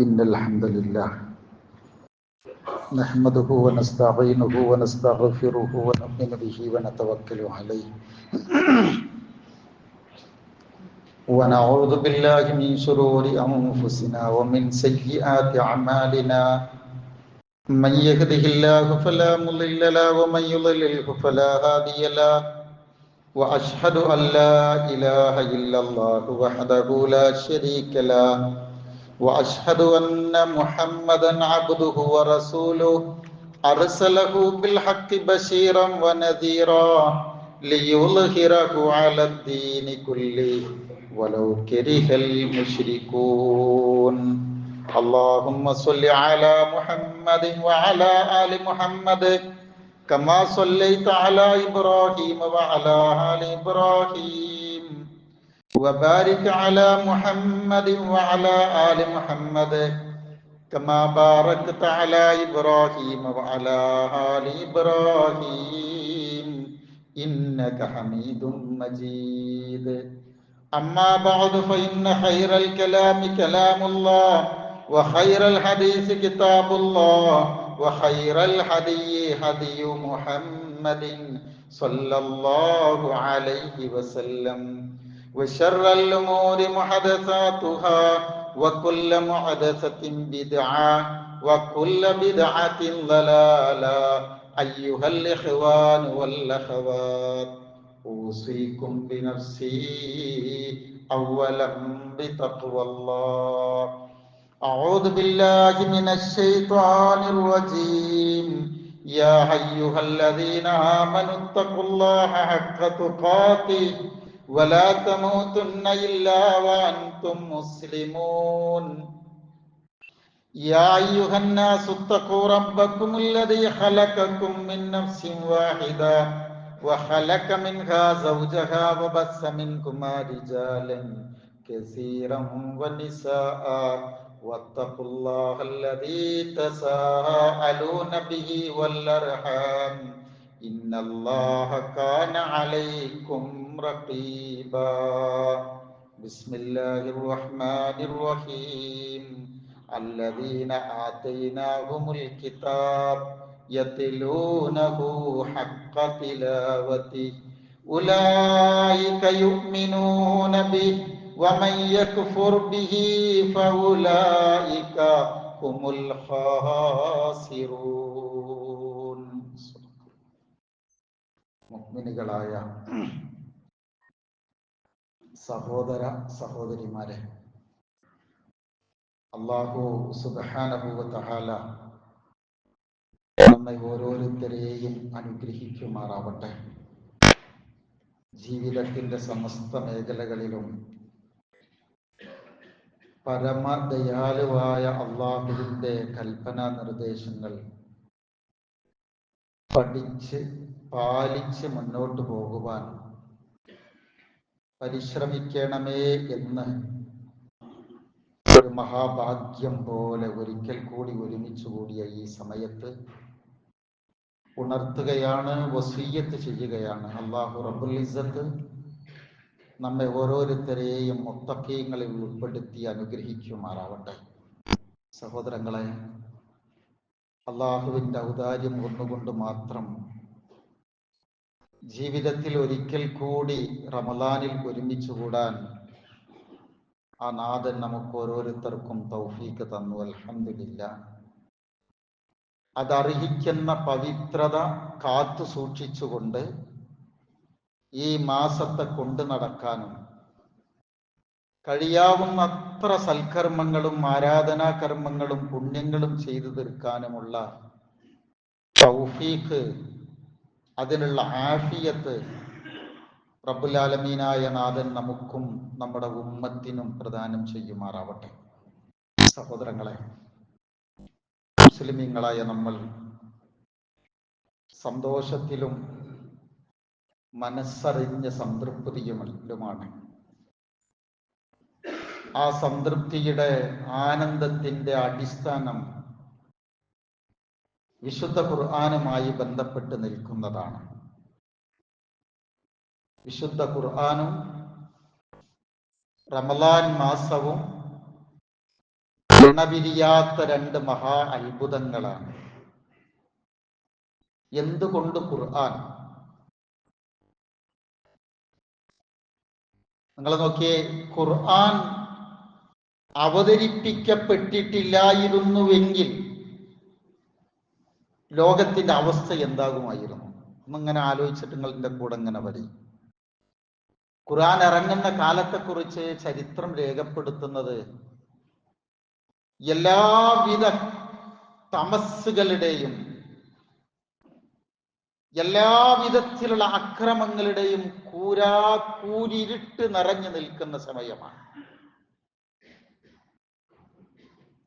إن الحمد لله نحمده ونستعينه ونستغفره ونؤمن به ونتوكل عليه ونعوذ بالله من شرور أنفسنا ومن سيئات أعمالنا من يهده الله فلا مضل له ومن يضلله فلا هادي له وأشهد أن لا إله إلا الله وحده لا شريك له وأشهد أن محمدا عبده ورسوله أرسله بالحق بشيرا ونذيرا ليظهره على الدين كله ولو كره المشركون اللهم صل على محمد وعلى آل محمد كما صليت على إبراهيم وعلى آل إبراهيم وبارك على محمد وعلى آل محمد كما باركت على إبراهيم وعلى آل إبراهيم إنك حميد مجيد أما بعد فإن خير الكلام كلام الله وخير الحديث كتاب الله وخير الهدي هدي محمد صلى الله عليه وسلم وشر الأمور محدثاتها وكل محدثة بدعة وكل بدعة ضلالة أيها الإخوان والأخوات أوصيكم بنفسي أولا بتقوى الله أعوذ بالله من الشيطان الرجيم يا أيها الذين آمنوا اتقوا الله حق تقاته ولا تموتن إلا وأنتم مسلمون يا أيها الناس اتقوا ربكم الذي خلقكم من نفس واحدة وخلق منها زوجها وبث منكما رجالا كثيرا ونساء واتقوا الله الذي تساءلون به والأرحام إن الله كان عليكم رقيبا بسم الله الرحمن الرحيم الذين آتيناهم الكتاب يتلونه حق تلاوته أولئك يؤمنون به ومن يكفر به فأولئك هم الخاسرون. മുഅ്മിനുകളായ സഹോദര സഹോദരിമാരെ, അല്ലാഹു സുബ്ഹാനഹു വ തആല നമ്മെ ഓരോരുത്തരെയും അനുഗ്രഹിക്കുമാറാവട്ടെ. ജീവിതത്തിന്റെ സമസ്ത മേഖലകളിലും പരമദയാലുവായ അല്ലാഹുവിന്റെ കൽപ്പനാ നിർദ്ദേശങ്ങൾ പഠിച്ച് പാലിച്ച് മുന്നോട്ട് പോകുവാൻ പരിശ്രമിക്കണമേ എന്ന് ഒരു മഹാഭാഗ്യം പോലെ ഒരിക്കൽ കൂടി ഒരുമിച്ച് കൂടിയ ഈ സമയത്ത് ഉണർത്തുകയാണ്, വസിയ്യത്ത് ചെയ്യുകയാണ്. അല്ലാഹു റബ്ബുൽ ഇസ്സത്ത് നമ്മെ ഓരോരുത്തരെയും മുത്തഖീങ്ങളിൽ ഉൾപ്പെടുത്തി അനുഗ്രഹിക്കുമാറാവട്ടെ. സഹോദരങ്ങളെ, അല്ലാഹുവിൻ്റെ ഔദാര്യം ഒന്നുകൊണ്ട് മാത്രം ജീവിതത്തിൽ ഒരിക്കൽ കൂടി റമളാനിൽ ഒരുമിച്ച് കൂടാൻ ആ നാഥൻ നമുക്ക് ഓരോരുത്തർക്കും തൗഫീക്ക് തന്നു. അൽഹംദുലില്ലാഹ്. അതർഹിക്കുന്ന പവിത്രത കാത്തു സൂക്ഷിച്ചുകൊണ്ട് ഈ മാസത്തെ കൊണ്ടു നടക്കാനും കഴിയാവുന്നത്ര സൽക്കർമ്മങ്ങളും ആരാധനാകർമ്മങ്ങളും പുണ്യങ്ങളും ചെയ്തു തീർക്കാനുമുള്ള തൗഫീഖ്, അതിനുള്ള ആഫിയത്ത് റബ്ബുൽ ആലമീനായ നാഥൻ നമുക്കും നമ്മുടെ ഉമ്മത്തിനും പ്രദാനം ചെയ്യുമാറാവട്ടെ. സഹോദരങ്ങളെ, മുസ്ലിമീങ്ങളായ നമ്മൾ സന്തോഷത്തിലും മനസ്സറിഞ്ഞ സംതൃപ്തിയിലുമാണ്. ആ സംതൃപ്തിയുടെ ആനന്ദത്തിന്റെ അടിസ്ഥാനം വിശുദ്ധ ഖുർആനുമായി ബന്ധപ്പെട്ട് നിൽക്കുന്നതാണ്. വിശുദ്ധ ഖുർആനും റമളാൻ മാസവും എണ്ണപിരിയാത്ത രണ്ട് മഹാ അത്ഭുതങ്ങളാണ്. എന്തുകൊണ്ട് ഖുർആൻ? നിങ്ങൾ നോക്കിയേ, ഖുർആൻ അവതരിപ്പിക്കപ്പെട്ടിട്ടില്ലായിരുന്നുവെങ്കിൽ ലോകത്തിന്റെ അവസ്ഥ എന്താകുമായിരുന്നു? ഒന്നിങ്ങനെ ആലോചിച്ചിട്ട് നിങ്ങളുടെ കൂടെ ഇങ്ങനെ വരും. ഖുർആൻ ഇറങ്ങുന്ന കാലത്തെക്കുറിച്ച് ചരിത്രം രേഖപ്പെടുത്തുന്നത് എല്ലാവിധ തമസ്സുകളുടെയും എല്ലാവിധത്തിലുള്ള അക്രമങ്ങളുടെയും കൂരിരുട്ട് നിറഞ്ഞു നിൽക്കുന്ന സമയമാണ്.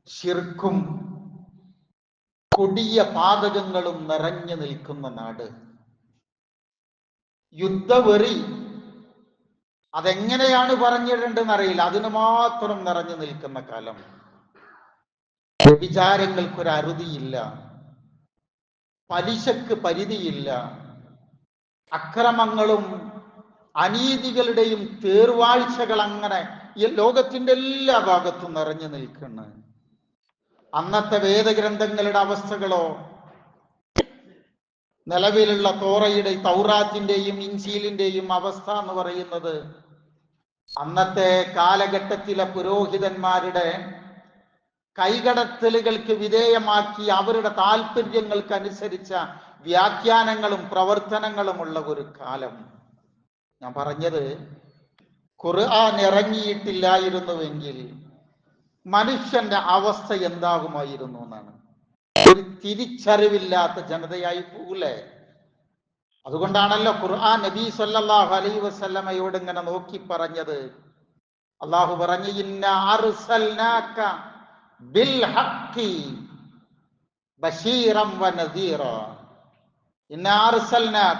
ശിർക്കും കൊടിയ പാതകങ്ങളും നിറഞ്ഞു നിൽക്കുന്ന നാട്. യുദ്ധവെറി അതെങ്ങനെയാണ് പറഞ്ഞിടേണ്ടെന്ന് അറിയില്ല, അതിന് മാത്രം നിറഞ്ഞു നിൽക്കുന്ന കാലം. വ്യഭിചാരങ്ങൾക്കൊരു അറുതിയില്ല, പലിശക്ക് പരിധിയില്ല, അക്രമങ്ങളും അനീതികളുടെയും തേർവാഴ്ചകൾ അങ്ങനെ ഈ ലോകത്തിന്റെ എല്ലാ ഭാഗത്തും നിറഞ്ഞു നിൽക്കുന്നു. അന്നത്തെ വേദഗ്രന്ഥങ്ങളുടെ അവസ്ഥകളോ നിലവിലുള്ള തൗറാത്തിന്റെയും ഇൻജീലിന്റെയും അവസ്ഥ എന്ന് പറയുന്നത് അന്നത്തെ കാലഘട്ടത്തിലെ പുരോഹിതന്മാരുടെ കൈകടത്തലുകൾക്ക് വിധേയമാക്കി അവരുടെ താല്പര്യങ്ങൾക്കനുസരിച്ച വ്യാഖ്യാനങ്ങളും പ്രവർത്തനങ്ങളുമുള്ള ഒരു കാലം. ഞാൻ പറഞ്ഞത്, ഖുർആൻ ഇറങ്ങിയിട്ടില്ലായിരുന്നുവെങ്കിൽ മനുഷ്യന്റെ അവസ്ഥ എന്താകുമായിരുന്നു എന്നാണ്. ഒരു തിരിച്ചറിവില്ലാത്ത ജനതയായി പോകൂലേ? അതുകൊണ്ടാണല്ലോ ഖുർആൻ നബി സല്ലല്ലാഹു അലൈഹി വസല്ലമയോട് ഇങ്ങനെ നോക്കി പറഞ്ഞത്. അള്ളാഹു പറഞ്ഞു, ഇന്നാ അർസൽനാക ബിൽ ഹഖി ബശീറൻ വനദീറ. ഇന്നാ അർസൽനാക,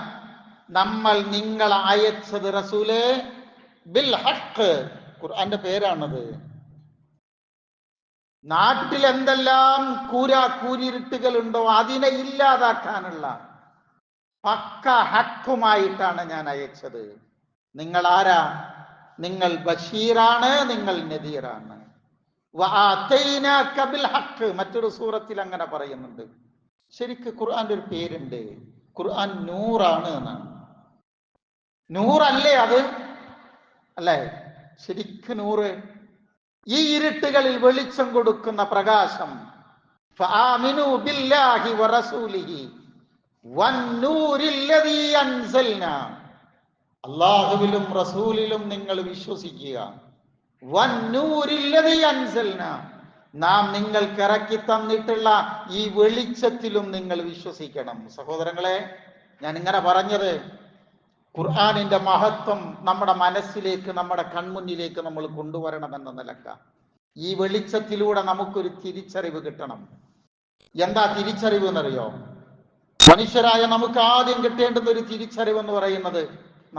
നമ്മൾ നിങ്ങളെ അയച്ചത് റസൂലേ, ബിൽ ഹഖ്, ഖുർആന്റെ പേരാണത്. നാട്ടിൽ എന്തെല്ലാം കൂരിരുട്ടുകളുണ്ടോ അതിനെ ഇല്ലാതാക്കാനുള്ള പക്ക ഹക്കുമായിട്ടാണ് ഞാൻ അയച്ചത്. നിങ്ങൾ ആരാ? നിങ്ങൾ ബഷീറാണ്, നിങ്ങൾ നദീറാണ്. മറ്റൊരു സൂറത്തിൽ അങ്ങനെ പറയുന്നുണ്ട്. ശരിക്ക് ഖുർആന്റെ ഒരു പേരുണ്ട്, ഖുർആൻ നൂറാണ് എന്നാണ്. നൂറല്ലേ അത്? അല്ലേ? ശരിക്ക് നൂറ്, ഈ ഇരുട്ടുകളിൽ വെളിച്ചം കൊടുക്കുന്ന പ്രകാശം. ഫആമിനു ബില്ലാഹി വറസൂലിഹി വന്നൂരില്ലദീ അൻസൽനാ, അല്ലാഹുവിലും റസൂലിലും നിങ്ങൾ വിശ്വസിക്കുക. വന്നൂരില്ലദീ അൻസൽനാ, നാം നിങ്ങൾക്ക് ഇറക്കി തന്നിട്ടുള്ള ഈ വെളിച്ചത്തിലും നിങ്ങൾ വിശ്വസിക്കണം. സഹോദരങ്ങളെ, ഞാൻ ഇങ്ങനെ പറഞ്ഞത് ഖുർആനിന്റെ മഹത്വം നമ്മുടെ മനസ്സിലേക്ക്, നമ്മുടെ കൺമുന്നിലേക്ക് നമ്മൾ കൊണ്ടുവരണമെന്ന നിലക്ക. ഈ വെളിച്ചത്തിലൂടെ നമുക്കൊരു തിരിച്ചറിവ് കിട്ടണം. എന്താ തിരിച്ചറിവ് എന്നറിയോ? മനുഷ്യരായ നമുക്ക് ആദ്യം കിട്ടേണ്ടുന്ന ഒരു തിരിച്ചറിവ് എന്ന് പറയുന്നത്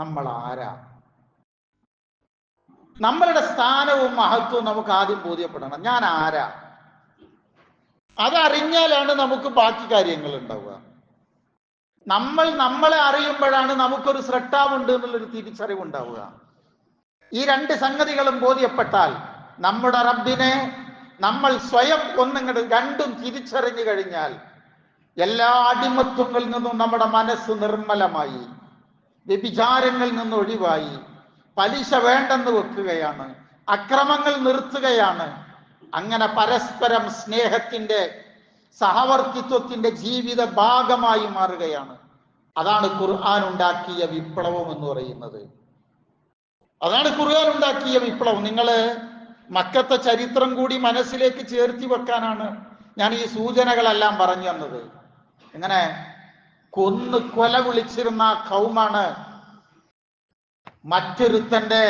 നമ്മൾ ആരാ, നമ്മളുടെ സ്ഥാനവും മഹത്വവും നമുക്ക് ആദ്യം ബോധ്യപ്പെടണം. ഞാൻ ആരാ? അതറിഞ്ഞാലാണ് നമുക്ക് ബാക്കി കാര്യങ്ങൾ ഉണ്ടാവുക. നമ്മളെ അറിയുമ്പോഴാണ് നമുക്കൊരു സ്രട്ടാവുണ്ട് എന്നുള്ളൊരു തിരിച്ചറിവ് ഉണ്ടാവുക. ഈ രണ്ട് സംഗതികളും ബോധ്യപ്പെട്ടാൽ നമ്മുടെ റബ്ബിനെ നമ്മൾ സ്വയം രണ്ടും തിരിച്ചറിഞ്ഞു കഴിഞ്ഞാൽ എല്ലാ അടിമത്വങ്ങളിൽ നിന്നും നമ്മുടെ മനസ്സ് നിർമ്മലമായി, വ്യഭിചാരങ്ങളിൽ നിന്ന് ഒഴിവായി, പലിശ വേണ്ടെന്ന് വെക്കുകയാണ്, അക്രമങ്ങൾ നിർത്തുകയാണ്. അങ്ങനെ പരസ്പരം സ്നേഹത്തിന്റെ, സഹവർത്തിത്വത്തിന്റെ ജീവിത ഭാഗമായി മാറുകയാണ്. അതാണ് ഖുർആൻ ഉണ്ടാക്കിയ വിപ്ലവം എന്ന് പറയുന്നത്. അതാണ് ഖുർആൻ ഉണ്ടാക്കിയ വിപ്ലവം. നിങ്ങള് മക്കത്തെ ചരിത്രം കൂടി മനസ്സിലേക്ക് ചേർത്തി വെക്കാനാണ് ഞാൻ ഈ സൂചനകളെല്ലാം പറഞ്ഞു തന്നത്. ഇങ്ങനെ കൊല വിളിച്ചിരുന്ന കൗമാണ് മറ്റൊരുത്തന്റെ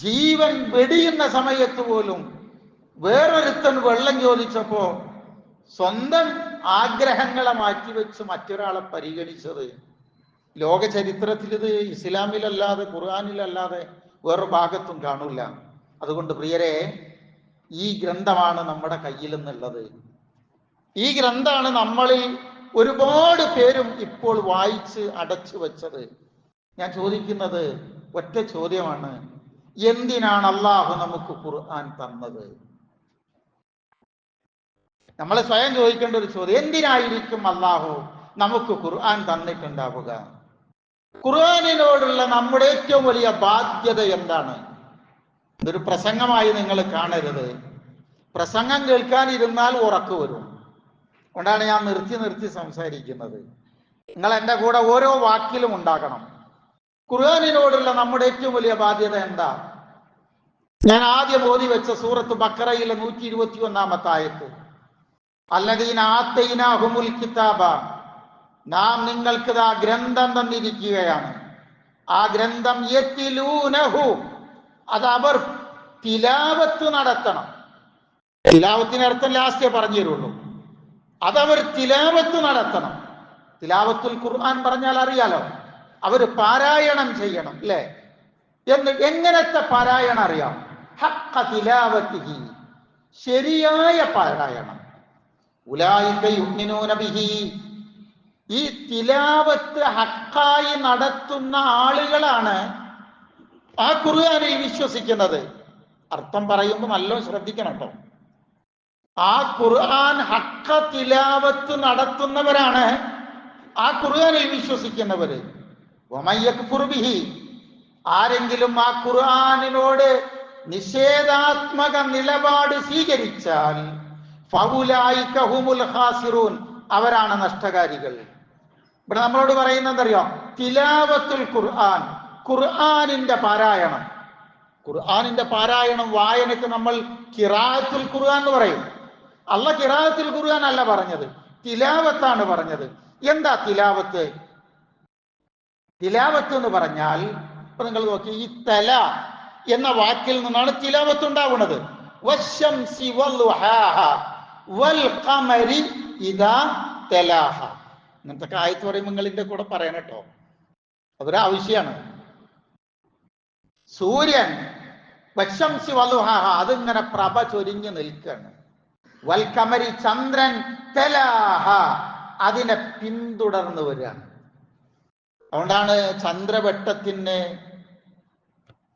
ജീവൻ വെടിയുന്ന സമയത്ത് പോലും വേറൊരുത്തൻ വെള്ളം ചോദിച്ചപ്പോ സ്വന്തം ആഗ്രഹങ്ങളെ മാറ്റിവെച്ച് മറ്റൊരാളെ പരിഗണിച്ചത് ലോക ചരിത്രത്തിൽ ഇത് ഇസ്ലാമിലല്ലാതെ ഖുർആനിലല്ലാതെ വേറൊരു ഭാഗത്തും കാണൂല. അതുകൊണ്ട് പ്രിയരെ, ഈ ഗ്രന്ഥമാണ് നമ്മുടെ കയ്യിൽ നിന്നുള്ളത്. ഈ ഗ്രന്ഥമാണ് നമ്മളിൽ ഒരുപാട് പേരും ഇപ്പോൾ വായിച്ച് അടച്ചു വെച്ചത്. ഞാൻ ചോദിക്കുന്നത് ഒറ്റ ചോദ്യമാണ്, എന്തിനാണ് അള്ളാഹു നമുക്ക് ഖുർആൻ തന്നത്? നമ്മൾ സ്വയം ചോദിക്കേണ്ട ഒരു ചോദ്യം, എന്തിനായിരിക്കും അള്ളാഹു നമുക്ക് ഖുർആൻ തന്നിട്ടുണ്ടാവുക? ഖുർആനിനോടുള്ള നമ്മുടെ ഏറ്റവും വലിയ ബാധ്യത എന്താണ്? ഇതൊരു പ്രസംഗമായി നിങ്ങൾ കാണരുത്. പ്രസംഗം കേൾക്കാനിരുന്നാൽ ഉറക്കു വരും. അതുകൊണ്ടാണ് ഞാൻ നിർത്തി സംസാരിക്കുന്നത്. നിങ്ങൾ എൻ്റെ കൂടെ ഓരോ വാക്കിലും ഉണ്ടാകണം. ഖുർആനിനോടുള്ള നമ്മുടെ ഏറ്റവും വലിയ ബാധ്യത എന്താ? ഞാൻ ആദ്യം ഓതി വെച്ച സൂറത്ത് ബഖറയിലെ 121 ആയത്ത്, അല്ലദീന ആതൈനാഹുമുൽ കിതാബ, നാം നിങ്ങൾക്ക് ആ ഗ്രന്ഥം തന്നിരിക്കുകയാണ്. ആ ഗ്രന്ഥം യത്ലൂനഹു, അത് അവർ തിലാവത്ത് നടത്തണം. തിലാവത്തിന് അർത്ഥം ലാസ്റ്റേ പറഞ്ഞു തരുള്ളൂ. അതവർ തിലാവത്ത് നടത്തണം. തിലാവത്തുൽ ഖുർആൻ പറഞ്ഞാൽ അറിയാലോ, അവർ പാരായണം ചെയ്യണം അല്ലേ? എങ്ങനത്തെ പാരായണം അറിയാം? ഹഖ്ഖ തിലാവത്തിഹി, ശരിയായ പാരായണം. ഉലൈക യുഅ്മിനൂന ബിഹി, ഈ തിലാവത്ത് ഹഖായി നടത്തുന്ന ആളുകളാണ് ആ ഖുർആനിൽ വിശ്വസിക്കുന്നത്. അർത്ഥം പറയുമ്പോൾ നല്ലോണം ശ്രദ്ധിക്കണം കേട്ടോ. ആ ഖുർആൻ ഹഖ തിലാവത്ത് നടത്തുന്നവരാണ് ആ ഖുർആനിൽ വിശ്വസിക്കുന്നവര്. വമയ്യക്ഫുർ ബിഹി, ആരെങ്കിലും ആ ഖുർആനിനോട് നിഷേധാത്മക നിലപാട് സ്വീകരിച്ചാൽ ഫഉലൈക ഹുമുൽ ഖാസിറൂൻ, അവരാണ് നഷ്ടകാരികൾ. ഇവിടെ നമ്മളോട് പറയുന്നത് എന്തറിയോ? തിലാവത്തുൽ ഖുർആൻ, ഖുർആനിന്റെ പാരായണം. ഖുർആനിന്റെ പാരായണം, വായനക്ക് നമ്മൾ ഖിറാഅത്തുൽ ഖുർആൻ എന്ന് പറയും. അല്ല ഖിറാഅത്തുൽ ഖുർആൻ അല്ല പറഞ്ഞത്, തിലാവത്താണ് പറഞ്ഞത്. എന്താ തിലാവത്ത്? തിലാവത്ത് എന്ന് പറഞ്ഞാൽ ഇപ്പൊ നിങ്ങൾ നോക്കി, ഈ തല എന്ന വാക്കിൽ നിന്നാണ് തിലാവത്ത് ഉണ്ടാവുന്നത്. വശംസി വളുഹാഹ വൽ ഖമരി ഇദാ തലാഹ. ഇങ്ങനത്തെ ആയത്ത് പറയുമ്പോൾ നിങ്ങൾ ഇതിന്റെ കൂടെ പറയണം കേട്ടോ, അതൊരാവശ്യമാണ്. സൂര്യൻ വശംസി വളുഹാഹ, അതിങ്ങനെ പ്രഭ ചൊരിഞ്ഞു നിൽക്കുകയാണ്. വൽ ഖമരി, ചന്ദ്രൻ തലാഹ, അതിനെ പിന്തുടർന്ന് വരികയാണ്. അതുകൊണ്ടാണ് ചന്ദ്രവട്ടത്തിന്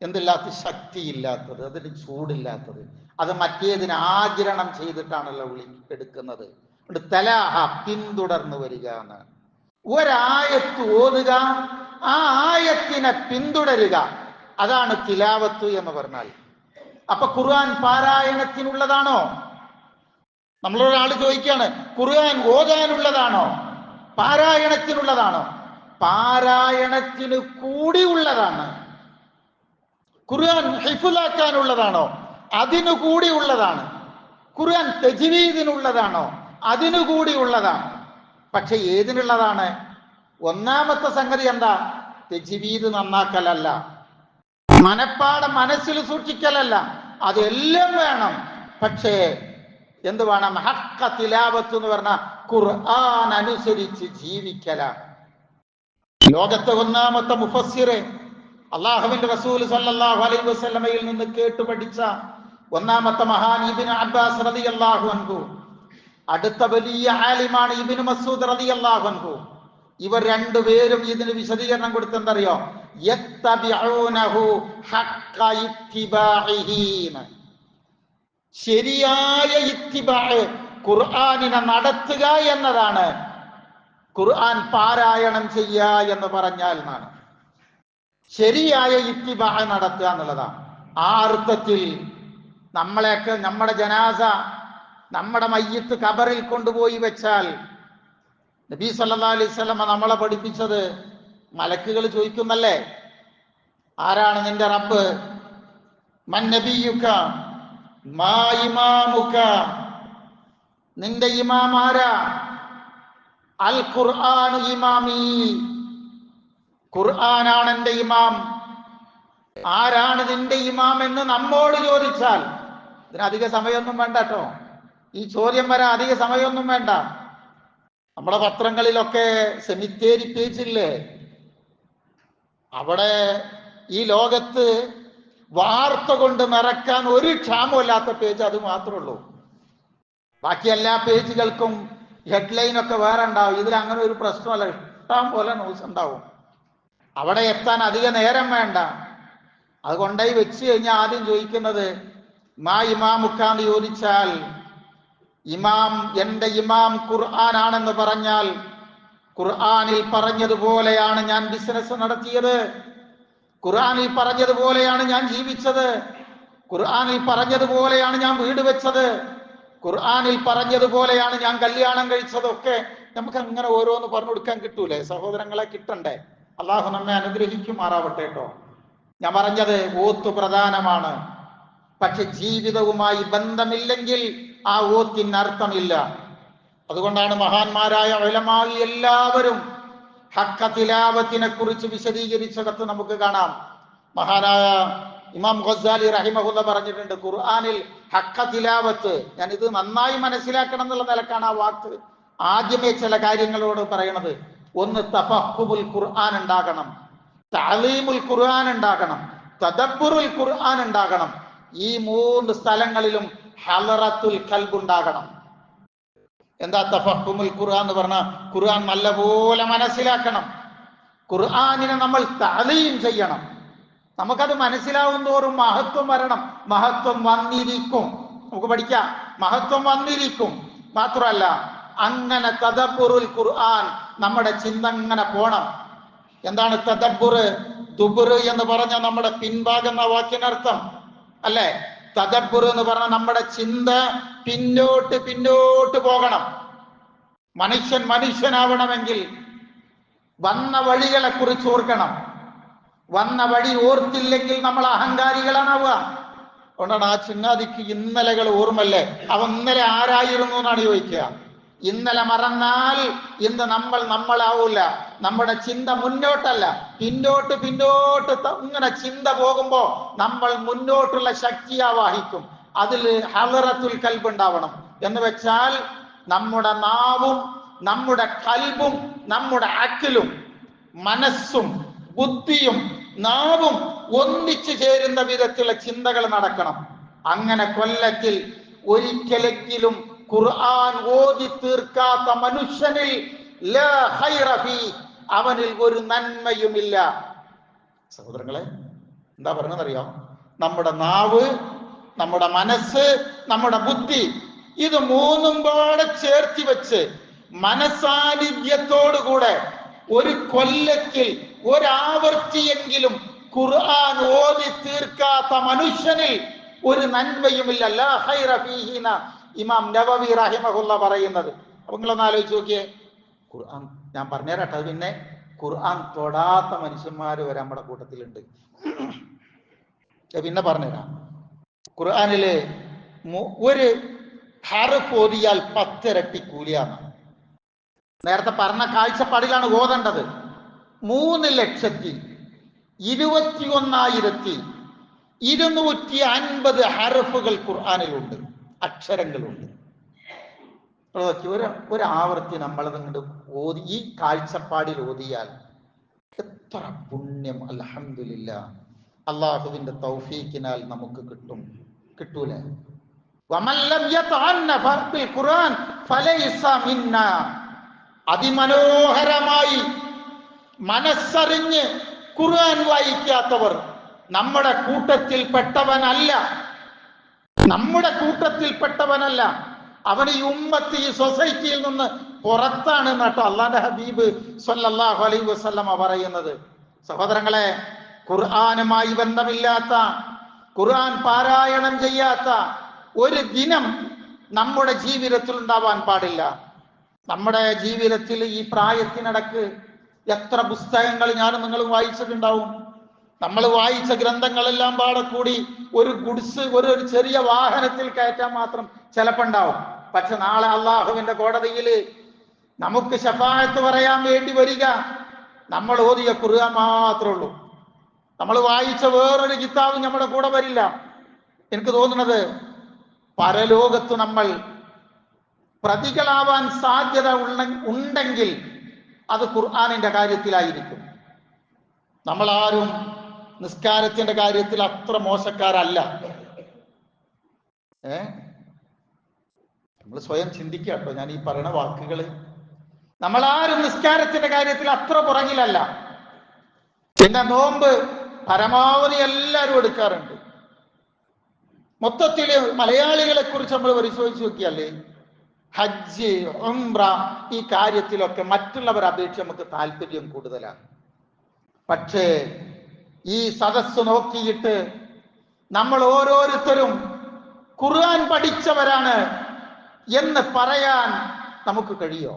എന്തില്ലാത്ത ശക്തിയില്ലാത്തത്, അതിന് ചൂടില്ലാത്തത്. അത് മറ്റേതിനെ ആഗിരണം ചെയ്തിട്ടാണല്ലോ എടുക്കുന്നത്. തലാഹ, പിന്തുടർന്ന് വരിക എന്നാണ്. ഒരായത്ത് ഓതുക, ആ ആയത്തിനെ പിന്തുടരുക, അതാണ് തിലാവത്ത് എന്ന് പറഞ്ഞാൽ. അപ്പൊ ഖുർആൻ പാരായണത്തിനുള്ളതാണോ? നമ്മളൊരാൾ ചോദിക്കാണ്, ഖുർആൻ ഓതാനുള്ളതാണോ പാരായണത്തിനുള്ളതാണോ? പാരായണത്തിന് കൂടി ഉള്ളതാണ്. ഖുർആൻ ഹിഫ്ളാക്കാനുള്ളതാണോ? അതിനു കൂടി ഉള്ളതാണ്. ഖുർആൻ തജ്വീദിനുള്ളതാണോ? അതിനു കൂടി ഉള്ളതാണ്. പക്ഷെ ഏതിനുള്ളതാണ്? ഒന്നാമത്തെ സംഗതി എന്താ? തജ്വീദ് നന്നാക്കലല്ല, മനപ്പാഠം മനസ്സിൽ സൂക്ഷിക്കലല്ല, അതെല്ലാം വേണം. പക്ഷേ എന്ത് വേണം? ഹഖ്ഖ തിലാവത്ത് എന്ന് പറഞ്ഞ ഖുർആൻ അനുസരിച്ച് ജീവിക്കലാണ്. ലോകത്തെ ഒന്നാമത്തെ മുഫസ്സിറ്, അള്ളാഹുവിന്റെ റസൂൽ സല്ലല്ലാഹു അലൈഹി വസല്ലമയിൽ നിന്ന് കേട്ടു പഠിച്ച ഒന്നാമത്തെ മഹാൻ ഇബ്നു അബ്ബാസ് റളിയല്ലാഹു അൻഹു. അടുത്ത വലിയ ആലിമാണ് ഇബ്നു മസ്ഊദ് റളിയല്ലാഹു അൻഹു. ഇവർ രണ്ടുപേരും ഇതിന് വിശദീകരണം കൊടുത്തെന്തറിയോ? യത്തബിഊനഹു ഹഖ്ഖ ഇത്തിബാഇഹി, ശരിയായ ഇത്തിബാഅ്, ഖുർആനിനെ നടത്തുക എന്നതാണ് ഖുർആൻ പാരായണം ചെയ്യുക എന്ന് പറഞ്ഞാൽ എന്നാണ്. ശരിയായ ഇത്തിബാഅ് നടത്തുക എന്നുള്ളതാണ്. ആ അർത്ഥത്തിൽ നമ്മളെയൊക്കെ, നമ്മുടെ ജനാസ, നമ്മുടെ മയ്യിത്ത് ഖബറിൽ കൊണ്ടുപോയി വെച്ചാൽ നബി സല്ലല്ലാഹു അലൈഹി വസല്ലം നമ്മളെ പഠിപ്പിച്ചത്, മലക്കുകൾ ചോദിക്കുന്നല്ലേ, ആരാണ് നിന്റെ റബ്ബ്? മൻ നബിയുക മാ ഇമാമുക, നിന്റെ ഇമാം ആരാ? അൽ ഖുർആൻ ഇമാമി, ഖുർആനാണ് എന്റെ ഇമാം. ആരാണ് നിന്റെ ഇമാം എന്ന് നമ്മോട് ചോദിച്ചാൽ, ഇതിനധിക സമയമൊന്നും വേണ്ട കേട്ടോ, ഈ ചോദ്യം വരാൻ അധിക സമയമൊന്നും വേണ്ട. നമ്മുടെ പത്രങ്ങളിലൊക്കെ സെമിത്തേരി പേജില്ലേ, അവിടെ ഈ ലോകത്ത് വാർത്ത കൊണ്ട് നിറക്കാൻ ഒരു ക്ഷാമമില്ലാത്ത പേജ് അത് മാത്രമേ ഉള്ളൂ. ബാക്കി എല്ലാ പേജുകൾക്കും ഹെഡ്ലൈനൊക്കെ വേറെ ഉണ്ടാവും. ഇതിൽ അങ്ങനെ ഒരു പ്രശ്നമല്ല, ഇഷ്ടം പോലെ ന്യൂസ് ഉണ്ടാവും. അവിടെ എത്താൻ അധിക നേരം വേണ്ട. അതുകൊണ്ടായി വെച്ച് കഴിഞ്ഞാൽ ആദ്യം ചോദിക്കുന്നത് മാ ഇമാമുക്കാന്ന് ചോദിച്ചാൽ എന്റെ ഇമാം ഖുർആനാണെന്ന് പറഞ്ഞാൽ ഖുർആനിൽ പറഞ്ഞതുപോലെയാണ് ഞാൻ ബിസിനസ് നടത്തിയത്, ഖുർആനിൽ പറഞ്ഞതുപോലെയാണ് ഞാൻ ജീവിച്ചത്, ഖുർആനിൽ പറഞ്ഞതുപോലെയാണ് ഞാൻ വീട് വെച്ചത്, ഖുർആനിൽ പറഞ്ഞതുപോലെയാണ് ഞാൻ കല്യാണം കഴിച്ചതൊക്കെ നമുക്ക് അങ്ങനെ ഓരോന്ന് പറഞ്ഞു കൊടുക്കാൻ കിട്ടൂലേ സഹോദരങ്ങളെ? കിട്ടണ്ടേ? അള്ളാഹു നമ്മെ അനുഗ്രഹിക്കുമാറാവട്ടെ കേട്ടോ. ഞാൻ പറഞ്ഞത് ഓത്ത് പ്രധാനമാണ്, പക്ഷെ ജീവിതവുമായി ബന്ധമില്ലെങ്കിൽ ആ ഓത്തിന് അർത്ഥമില്ല. അതുകൊണ്ടാണ് മഹാന്മാരായ ഉലമാഇ എല്ലാവരും ഹഖ തിലാവത്തിനെ കുറിച്ച് വിശദീകരിച്ചിടത്ത് നമുക്ക് കാണാം. മഹാനായ ഇമാം ഗസാലി റഹിമഹുല്ല പറഞ്ഞിട്ടുണ്ട്, ഖുർആനിൽ ഹഖ തിലാവത്ത്, ഞാൻ ഇത് നന്നായി മനസ്സിലാക്കണം എന്നുള്ള നിലക്കാണ് ആ വാക്ക് ആദ്യമേ ചില കാര്യങ്ങളോട് പറയണത്. ഒന്ന്, തഫഹുമുൽ ഖുർആൻ ഉണ്ടാകണം, തഅലീമുൽ ഖുർആൻ ഉണ്ടാകണം, തദബ്ബുറുൽ ഖുർആൻ ഉണ്ടാകണം. ഈ 3 സ്ഥലങ്ങളിലും ഹളറത്തുൽ ഖൽബ് ഉണ്ടാകണം. എന്താ തഫഹുമുൽ ഖുർആൻ എന്ന് പറഞ്ഞാൽ? ഖുർആൻ നല്ലപോലെ മനസ്സിലാക്കണം, ഖുർആനിനെ നമ്മൾ തഅലീം ചെയ്യണം. നമുക്കത് മനസ്സിലാവും തോറും മഹത്വം വരണം. മഹത്വം വന്നിരിക്കും, നമുക്ക് പഠിക്കാം, മഹത്വം വന്നിരിക്കും. മാത്രമല്ല അങ്ങനെ തദബ്ബുറുൽ ഖുർആൻ, നമ്മുടെ ചിന്ത അങ്ങനെ പോണം. എന്താണ് തദബ്ബുർ? ദുബുർ എന്ന് പറഞ്ഞ നമ്മുടെ പിൻഭാഗം എന്ന വാക്കിനർത്ഥം അല്ലെ? തദബ്ബുർ എന്ന് പറഞ്ഞ നമ്മുടെ ചിന്ത പിന്നോട്ട് പിന്നോട്ട് പോകണം. മനുഷ്യനാവണമെങ്കിൽ വന്ന വഴികളെ കുറിച്ച് ഓർക്കണം. വന്ന വഴി ഓർത്തില്ലെങ്കിൽ നമ്മൾ അഹങ്കാരികളാണാവുക. അതുകൊണ്ടാണ് ആ ചിന്നാദിക്ക് ഇന്നലകൾ ഓർമ്മല്ലേ, അവൻ ഇന്നലെ ആരായിരുന്നു എന്നാണ് ചോദിക്കുക. ഇന്നലെ മറന്നാൽ ഇന്ന് നമ്മളാവൂല. നമ്മുടെ ചിന്ത മുന്നോട്ടല്ല, പിന്നോട്ട് ഇങ്ങനെ ചിന്ത പോകുമ്പോ നമ്മൾ മുന്നോട്ടുള്ള ശക്തിയാ വാഹിക്കും. അതിൽ ഹളറത്തുൽ ഖൽബ് ഉണ്ടാവണം. എന്ന് വെച്ചാൽ നമ്മുടെ നാവും നമ്മുടെ ഖൽബും നമ്മുടെ അഖിലും മനസ്സും ബുദ്ധിയും നാവും ഒന്നിച്ചു ചേരുന്ന വിധത്തിലുള്ള ചിന്തകൾ നടക്കണം. അങ്ങനെ കൊല്ലത്തിൽ ഒരിക്കലെങ്കിലും ഖുർആൻ ഓതി തീർക്കാത്ത മനുഷ്യനിൽ ലാ ഖൈറ ഫീ, അവനിൽ ഒരു നന്മയുമില്ല. സഹോദരങ്ങളെ, എന്താ പറഞ്ഞതെന്നറിയാം? നമ്മുടെ നാവ്, നമ്മുടെ മനസ്സ്, നമ്മുടെ ബുദ്ധി, ഇത് 3ഉം കൂടെ ചേർത്തി വെച്ച് മനസാന്നിധ്യത്തോടുകൂടെ ഒരു കൊല്ലത്തിൽ ഒരാവർത്തിയെങ്കിലും ഖുർആൻ ഓതി തീർക്കാത്ത മനുഷ്യനിൽ ഒരു നന്മയുമില്ല. ലാ ഖൈറ ഫീഹി ന ഇമാം നവവി റഹിമഹുല്ല പറയുന്നത്. അപ്പൊ നിങ്ങളൊന്ന് ആലോചിച്ച് നോക്കിയേ. ഖുർആൻ ഞാൻ പറഞ്ഞുതരാട്ടെ. അത് പിന്നെ ഖുർആൻ തൊടാത്ത മനുഷ്യന്മാര് വരെ നമ്മുടെ കൂട്ടത്തിലുണ്ട്. പിന്നെ പറഞ്ഞുതരാം. ഖുർആനില് ഒരു ഹർഫ് ഓതിയാൽ 10 ഇരട്ടി കൂലിയാണ്. നേരത്തെ പറഞ്ഞ കാഴ്ചപ്പാടിലാണ് ഓതേണ്ടത്. 3,21,250 ഹർഫുകൾ ഖുർആനിലുണ്ട്, അക്ഷരങ്ങളുണ്ട്. ഒരു ആവർത്തി നമ്മളത് ഇങ്ങോട്ട് ഓതി ഈ കാഴ്ചപ്പാടിൽ ഓതിയാൽ എത്ര പുണ്യം! അൽഹംദുലില്ലാ, അള്ളാഹുവിന്റെ തൗഫീഖിനാൽ നമുക്ക് കിട്ടൂലേ? അതിമനോഹരമായി മനസ്സറിഞ്ഞ് ഖുർആൻ വായിക്കാത്തവർ നമ്മുടെ കൂട്ടത്തിൽപ്പെട്ടവനല്ല. അവൻ ഈ ഉമ്മത്ത്, ഈ സൊസൈറ്റിയിൽ നിന്ന് പുറത്താണ് കേട്ടോ അള്ളാന്റെ ഹബീബ് സ്വല്ലല്ലാഹു അലൈഹി വസല്ലമ പറയുന്നത്. സഹോദരങ്ങളെ, ഖുർആനുമായി ബന്ധമില്ലാത്ത, ഖുർആൻ പാരായണം ചെയ്യാത്ത ഒരു ദിനം നമ്മുടെ ജീവിതത്തിൽ ഉണ്ടാവാൻ പാടില്ല. നമ്മുടെ ജീവിതത്തിൽ ഈ പ്രായത്തിനിടക്ക് എത്ര പുസ്തകങ്ങൾ ഞാനും നിങ്ങളും വായിച്ചിട്ടുണ്ടാവും. നമ്മൾ വായിച്ച ഗ്രന്ഥങ്ങളെല്ലാം പാടെ കൂടി ഒരു ഗുഡ്സ്, ഒരു ചെറിയ വാഹനത്തിൽ കയറ്റാൻ മാത്രം ചിലപ്പുണ്ടാവും. പക്ഷെ നാളെ അള്ളാഹുവിന്റെ കോടതിയിൽ നമുക്ക് ശഫാഅത്ത് പറയാൻ വേണ്ടി വരിക നമ്മൾ ഓതിയ ഖുർആൻ മാത്രമേ ഉള്ളൂ. നമ്മൾ വായിച്ച വേറൊരു കിതാബും നമ്മുടെ കൂടെ വരില്ല. എനിക്ക് തോന്നുന്നത് പരലോകത്ത് നമ്മൾ പ്രതികളാവാൻ സാധ്യത ഉണ്ടെങ്കിൽ അത് ഖുർആനിന്റെ കാര്യത്തിലായിരിക്കും. നമ്മളാരും നിസ്കാരത്തിന്റെ കാര്യത്തിൽ അത്ര മോശക്കാരല്ല. നമ്മൾ സ്വയം ചിന്തിക്കുക കേട്ടോ. ഞാൻ ഈ പറയുന്ന വാക്കുകള്, നമ്മളാരും നിസ്കാരത്തിന്റെ കാര്യത്തിൽ അത്ര പുറകിലല്ല. പിന്നെ നോമ്പ് പരമാവധി എല്ലാവരും എടുക്കാറുണ്ട്. മൊത്തത്തില് മലയാളികളെ കുറിച്ച് നമ്മൾ പരിശോധിച്ച് നോക്കിയാലേ ഹജ്ജ്, ഉംറ, ഈ കാര്യത്തിലൊക്കെ മറ്റുള്ളവരെ അപേക്ഷിച്ച് നമുക്ക് താല്പര്യം കൂടുതലാണ്. പക്ഷേ ഈ സദസ്സ് നോക്കിയിട്ട് നമ്മൾ ഓരോരുത്തരും ഖുർആൻ പഠിച്ചവരാണ് എന്ന് പറയാൻ നമുക്ക് കഴിയോ?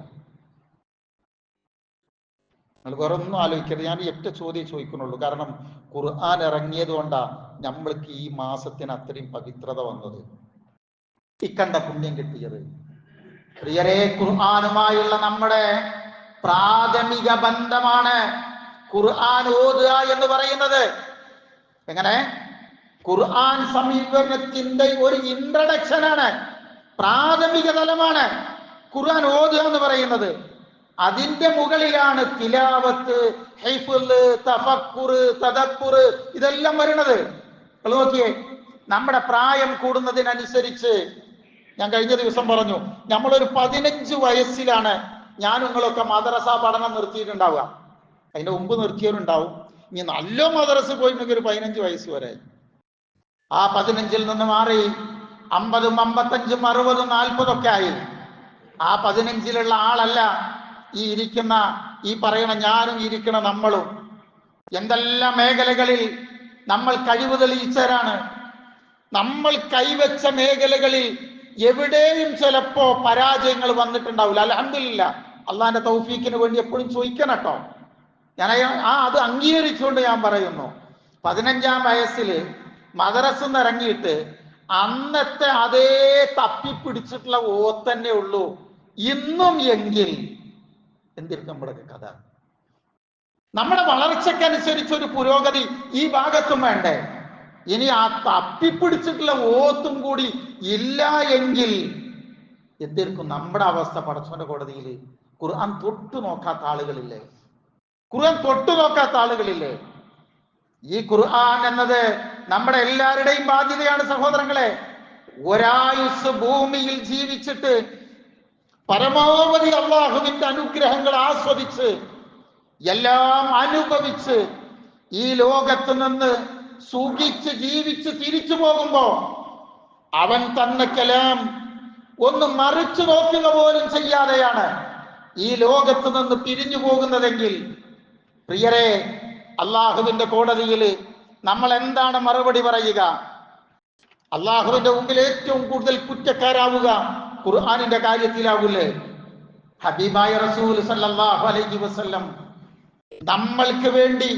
നിങ്ങൾ വേറെ ഒന്നും ആലോചിക്കരുത്. ഞാൻ ഒറ്റ ചോദ്യം ചോദിക്കുന്നുള്ളൂ. കാരണം ഖുർആൻ ഇറങ്ങിയത് കൊണ്ടാണ് നമ്മൾക്ക് ഈ മാസത്തിന് അത്രയും പവിത്രത വന്നത്, ഇക്കണ്ട പുണ്യം കിട്ടിയത്. പ്രിയരെ, ഖുർആനുമായുള്ള നമ്മുടെ പ്രാഥമിക ബന്ധമാണ് ഖുർആൻ ഓതുക എന്ന് പറയുന്നത്. എങ്ങനെ? ഖുർആൻ സമീപനത്തിന്റെ ഒരു ഇൻട്രഡക്ഷനാണ്, പ്രാഥമിക തലമാണ് ഖുർആൻ ഓതുക എന്ന് പറയുന്നത്. അതിന്റെ മുകളിലാണ് തിലാവത്ത്, ഹിഫ്ള്, തഫക്കുറ്, തദബ്ബുറ് ഇതെല്ലാം വരുന്നത്. നോക്കിയേ, നമ്മുടെ പ്രായം കൂടുന്നതിനനുസരിച്ച്, ഞാൻ കഴിഞ്ഞ ദിവസം പറഞ്ഞു, നമ്മളൊരു 15 വയസ്സിലാണ് ഞാൻ നിങ്ങളൊക്കെ മദ്രസ പഠനം നിർത്തിയിട്ടുണ്ടാവുക. അതിന്റെ മുമ്പ് നിർത്തിയവരുണ്ടാവും. ഇനി നല്ല മദ്രസ പോയിട്ടുണ്ടെങ്കിൽ ഒരു 15 വയസ്സ് വരെ. ആ 15-ൽ നിന്ന് മാറി 50, 55, 60, 40 ഒക്കെ ആയി. ആ 15-ലുള്ള ആളല്ല ഈ ഇരിക്കുന്ന, ഈ പറയണ ഞാനും ഇരിക്കണ നമ്മളും. എന്തെല്ലാം മേഖലകളിൽ നമ്മൾ കഴിവ് തെളിയിച്ചവരാണ്. നമ്മൾ കൈവച്ച മേഖലകളിൽ എവിടെയും ചിലപ്പോ പരാജയങ്ങൾ വന്നിട്ടുണ്ടാവില്ല. അൽഹംദുലില്ലാഹ്, അള്ളാന്റെ തൗഫീക്കിന് വേണ്ടി എപ്പോഴും ചോദിക്കണം കേട്ടോ. ഞാൻ അത് അംഗീകരിച്ചുകൊണ്ട് ഞാൻ പറയുന്നു. 15-ാം വയസ്സിൽ മദ്രസന്ന് ഇറങ്ങിയിട്ട് അന്നത്തെ അതേ തപ്പിപ്പിടിച്ചിട്ടുള്ള ഓത്തന്നെ ഉള്ളൂ ഇന്നും എങ്കിൽ എന്തിരിക്കും നമ്മുടെയൊക്കെ കഥ? നമ്മുടെ വളർച്ചക്കനുസരിച്ചൊരു പുരോഗതി ഈ ഭാഗത്തും വേണ്ടേ? ഇനി ആ തപ്പിപ്പിടിച്ചിട്ടുള്ള ഓത്തും കൂടി ഇല്ല എങ്കിൽ എന്തിരിക്കും നമ്മുടെ അവസ്ഥ? പടച്ചവന്റെ കോടതിയിൽ ഖുർആൻ തൊട്ടു നോക്കാത്ത ആളുകളില്ലേ? ഖുർആൻ തൊട്ടു നോക്കാത്ത ആളുകളില്ലേ? ഈ ഖുർആൻ എന്നത് നമ്മുടെ എല്ലാവരുടെയും ബാധ്യതയാണ് സഹോദരങ്ങളെ. ഒരായുസ് ഭൂമിയിൽ ജീവിച്ചിട്ട് പരമാവധി അള്ളാഹുവിന്റെ അനുഗ്രഹങ്ങൾ ആസ്വദിച്ച് എല്ലാം അനുഭവിച്ച് ഈ ലോകത്ത് നിന്ന് സുഖിച്ച് ജീവിച്ച് തിരിച്ചു പോകുമ്പോ അവൻ തന്നെ കലാം ഒന്ന് മറിച്ചു നോക്കുക പോലും ചെയ്യാതെയാണ് ഈ ലോകത്ത് നിന്ന് പിരിഞ്ഞു പോകുന്നതെങ്കിൽ, പ്രിയരെ, അള്ളാഹുവിന്റെ കോടതിയിൽ നമ്മൾ എന്താണ് മറുപടി പറയുക? അള്ളാഹുവിന്റെ മുമ്പിൽ ഏറ്റവും കൂടുതൽ കുറ്റക്കാരാവുക ഖുർആനിന്റെ കാര്യത്തിലാവൂലേ? ഹബീബായ റസൂൽ സല്ലല്ലാഹു അലൈഹി വസല്ലം നമ്മൾക്ക് വേണ്ടി,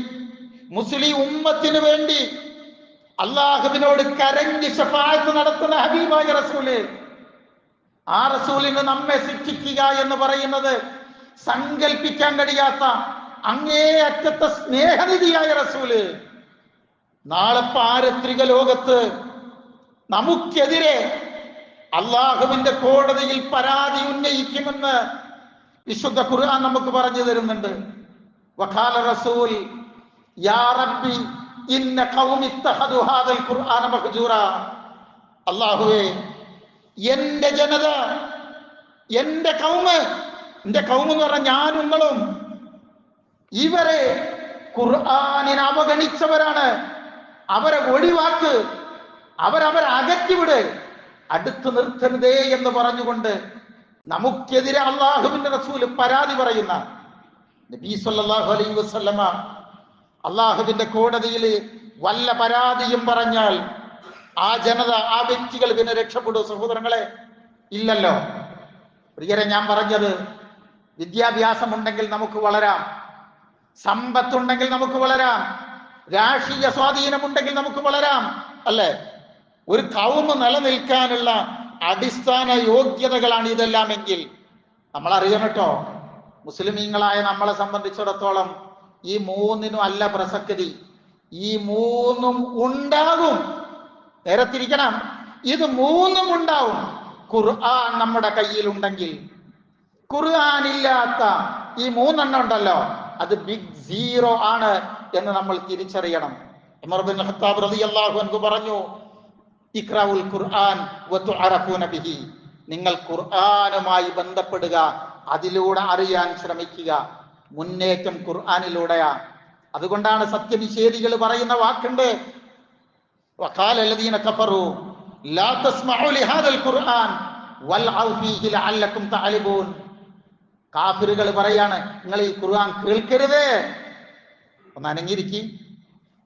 മുസ്ലിം ഉമ്മത്തിന് വേണ്ടി അള്ളാഹുവിനോട് കരഞ്ഞ് ശഫാഅത്ത് നടത്തുന്ന ഹബീബായ റസൂല്, ആ റസൂലിന് നമ്മെ ശിക്ഷിക്കുക എന്ന് പറയുന്നത് സങ്കൽപ്പിക്കാൻ കഴിയാത്ത അങ്ങേയറ്റത്തെ സ്നേഹനിധിയായ റസൂല് നാളെ പാരത്രിക ലോകത്ത് നമുക്കെതിരെ അള്ളാഹുവിന്റെ കോടതിയിൽ പരാതി ഉന്നയിക്കുമെന്ന് വിശുദ്ധ ഖുർആൻ നമുക്ക് പറഞ്ഞു തരുന്നുണ്ട്. വഖാല റസൂൽ യാ റബ്ബി ഇന്ന ഖൗമി ഇത്തഖദു ഹാദൽ ഖുർആന മഹ്ജൂറ. അല്ലാഹുവേ, എന്റെ ജനത, എന്റെ കൗമ് എന്ന് പറഞ്ഞ ഞാനും നിങ്ങളും, ഇവരെ ഖുർആനിനെ അവഗണിച്ചവരാണ്. അവരെ ഒഴിവാക്ക്, അവരെ അകറ്റിവിട്, അടുത്ത് നിർത്തരുതേ എന്ന് പറഞ്ഞുകൊണ്ട് നമുക്കെതിരെ അള്ളാഹുവിന്റെ റസൂല് പരാതി പറയുന്ന നബി സല്ലല്ലാഹു അലൈഹി വസല്ലമ അള്ളാഹുവിന്റെ കോടതിയിൽ വല്ല പരാതിയും പറഞ്ഞാൽ ആ ജനത, ആ വ്യക്തികൾ പിന്നെ രക്ഷപ്പെടൂ സഹോദരങ്ങളെ? ഇല്ലല്ലോ. പ്രിയരെ, ഞാൻ പറഞ്ഞത്, വിദ്യാഭ്യാസം ഉണ്ടെങ്കിൽ നമുക്ക് വളരാം, സമ്പത്തുണ്ടെങ്കിൽ നമുക്ക് വളരാം, രാഷ്ട്രീയ സ്വാധീനമുണ്ടെങ്കിൽ നമുക്ക് വളരാം, അല്ലേ? ഒരു കൗമ് നിലനിൽക്കാനുള്ള അടിസ്ഥാന യോഗ്യതകളാണ് ഇതെല്ലാം എങ്കിൽ നമ്മൾ അറിയണം കേട്ടോ. മുസ്ലിമീങ്ങളായ നമ്മളെ സംബന്ധിച്ചിടത്തോളം ഈ മൂന്നിനും അല്ല പ്രസക്തി, ഈ മൂന്നും ഉണ്ടാകും. നേരത്തിരിക്കണം, ഇത് മൂന്നും ഉണ്ടാവും. ഖുർആൻ നമ്മുടെ കയ്യിലുണ്ടെങ്കിൽ. ഖുർആൻ ഇല്ലാത്ത ഈ മൂന്നെണ്ണം ഉണ്ടല്ലോ, അത് ബിഗ് സീറോ ആണ് എന്ന് നമ്മൾ തിരിച്ചറിയണം. ഉമർ ബിൻ ഖത്താബ് റളിയല്ലാഹു അൻഹു പറഞ്ഞു, ഇഖ്റഉൽ ഖുർആൻ വതുഅറഫൂന ബിഹി. നിങ്ങൾ ഖുർആനുമായി ബന്ധപ്പെടുക, അതിലൂടെ അറിയാൻ ശ്രമിക്കുക. മുന്നേറ്റം ഖുർആനിലൂടെയാ. അതുകൊണ്ടാണ് സത്യനിഷേധികൾ പറയുന്ന വാക്കുണ്ട്, വഖാല അല്ലദീന കഫറു ലാ തസ്മഉ ലിഹാദൽ ഖുർആൻ വൽഔ ഫീഹി ലഅല്ലകും തഅലിബൂൻ. കാഫിറുകൾ പറയാണ്, നിങ്ങൾ ഈ ഖുർആൻ കേൾക്കരുത്. ഒന്ന് അനങ്ങിയിരിക്കി.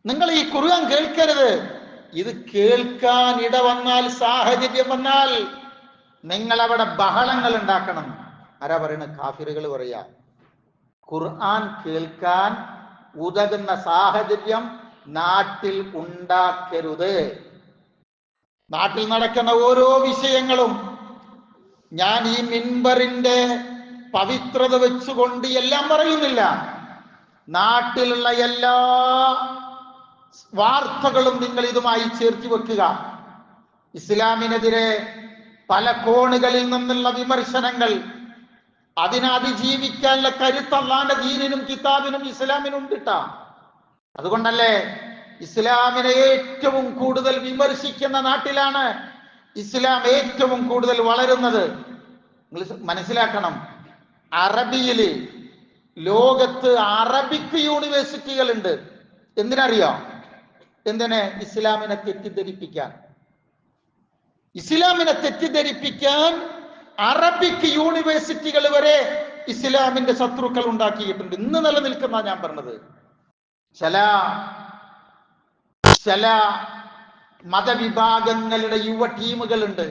നിങ്ങൾ ഈ ഖുർആൻ കേൾക്കരുത്. ഇത് കേൾക്കാൻ ഇട വന്നാൽ, സാഹചര്യം വന്നാൽ നിങ്ങൾ അവിടെ ബഹളങ്ങൾ ഉണ്ടാക്കണം. ആരാ പറയുന്നത്? കാഫിറുകൾ പറയാ. ഖുർആൻ കേൾക്കാൻ ഉതകുന്ന സാഹചര്യം നാട്ടിൽ ഉണ്ടാക്കരുത്. നാട്ടിൽ നടക്കുന്ന ഓരോ വിഷയങ്ങളും ഞാൻ ഈ മിൻബറിന്റെ പവിത്രത വെച്ചുകൊണ്ട് എല്ലാം പറയുന്നില്ല. നാട്ടിലുള്ള എല്ലാ വാർത്തകളും നിങ്ങൾ ഇതുമായി ചേർത്ത് വെക്കുക. ഇസ്ലാമിനെതിരെ പല കോണുകളിൽ നിന്നുള്ള വിമർശനങ്ങൾ, അതിനെ അതിജീവിക്കാനുള്ള കരുത്ത് അല്ലാഹുവിന്റെ ദീനിനും കിതാബിനും ഇസ്ലാമിനും കിട്ടാം. അതുകൊണ്ടല്ലേ ഇസ്ലാമിനെ ഏറ്റവും കൂടുതൽ വിമർശിക്കുന്ന നാട്ടിലാണ് ഇസ്ലാം ഏറ്റവും കൂടുതൽ വളരുന്നത്. നിങ്ങൾ മനസ്സിലാക്കണം, അറബിയില് ലോകത്ത് അറബിക് യൂണിവേഴ്സിറ്റികളുണ്ട്. എന്തിനറിയോ? എന്തിനെ? ഇസ്ലാമിനെ തെറ്റിദ്ധരിപ്പിക്കാൻ. ഇസ്ലാമിനെ തെറ്റിദ്ധരിപ്പിക്കാൻ അറബിക് യൂണിവേഴ്സിറ്റികൾ വരെ ഇസ്ലാമിന്റെ ശത്രുക്കൾ ഉണ്ടാക്കിയിട്ടുണ്ട്. ഇന്ന് നിലനിൽക്കുന്ന ഞാൻ പറഞ്ഞത്. ചില മതവിഭാഗങ്ങളുടെ യുവ ടീമുകളുണ്ട്.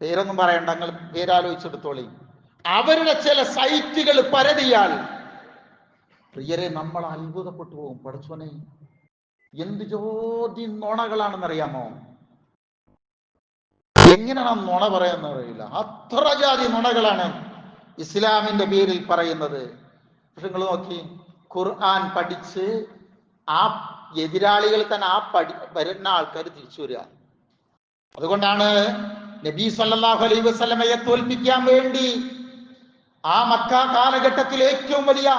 പേരൊന്നും പറയണ്ട, നിങ്ങൾ പേരാലോചിച്ചെടുത്തോളി. അവരുടെ ചില സൈറ്റുകൾ പരതിയാൽ പ്രിയരെ നമ്മൾ അത്ഭുതപ്പെട്ടു പോകും. പടച്ചോനെ, എന്ത് ജോതി നുണകളാണെന്നറിയാമോ? എങ്ങനെയാണ് നുണ പറയാന്ന് അറിയില്ല. അത്ര ജാതി നുണകളാണ് ഇസ്ലാമിന്റെ പേരിൽ പറയുന്നത്. പക്ഷെ നിങ്ങൾ നോക്കി, ഖുർആൻ പഠിച്ച് ആ എതിരാളികൾ തന്നെ വരുന്ന ആൾക്കാർ തിരിച്ചു വരിക. അതുകൊണ്ടാണ് നബി സല്ലല്ലാഹു അലൈഹി വസല്ലമയെ തോൽപ്പിക്കാൻ വേണ്ടി ആ മക്ക കാലഘട്ടത്തിൽ ഏറ്റവും വലിയ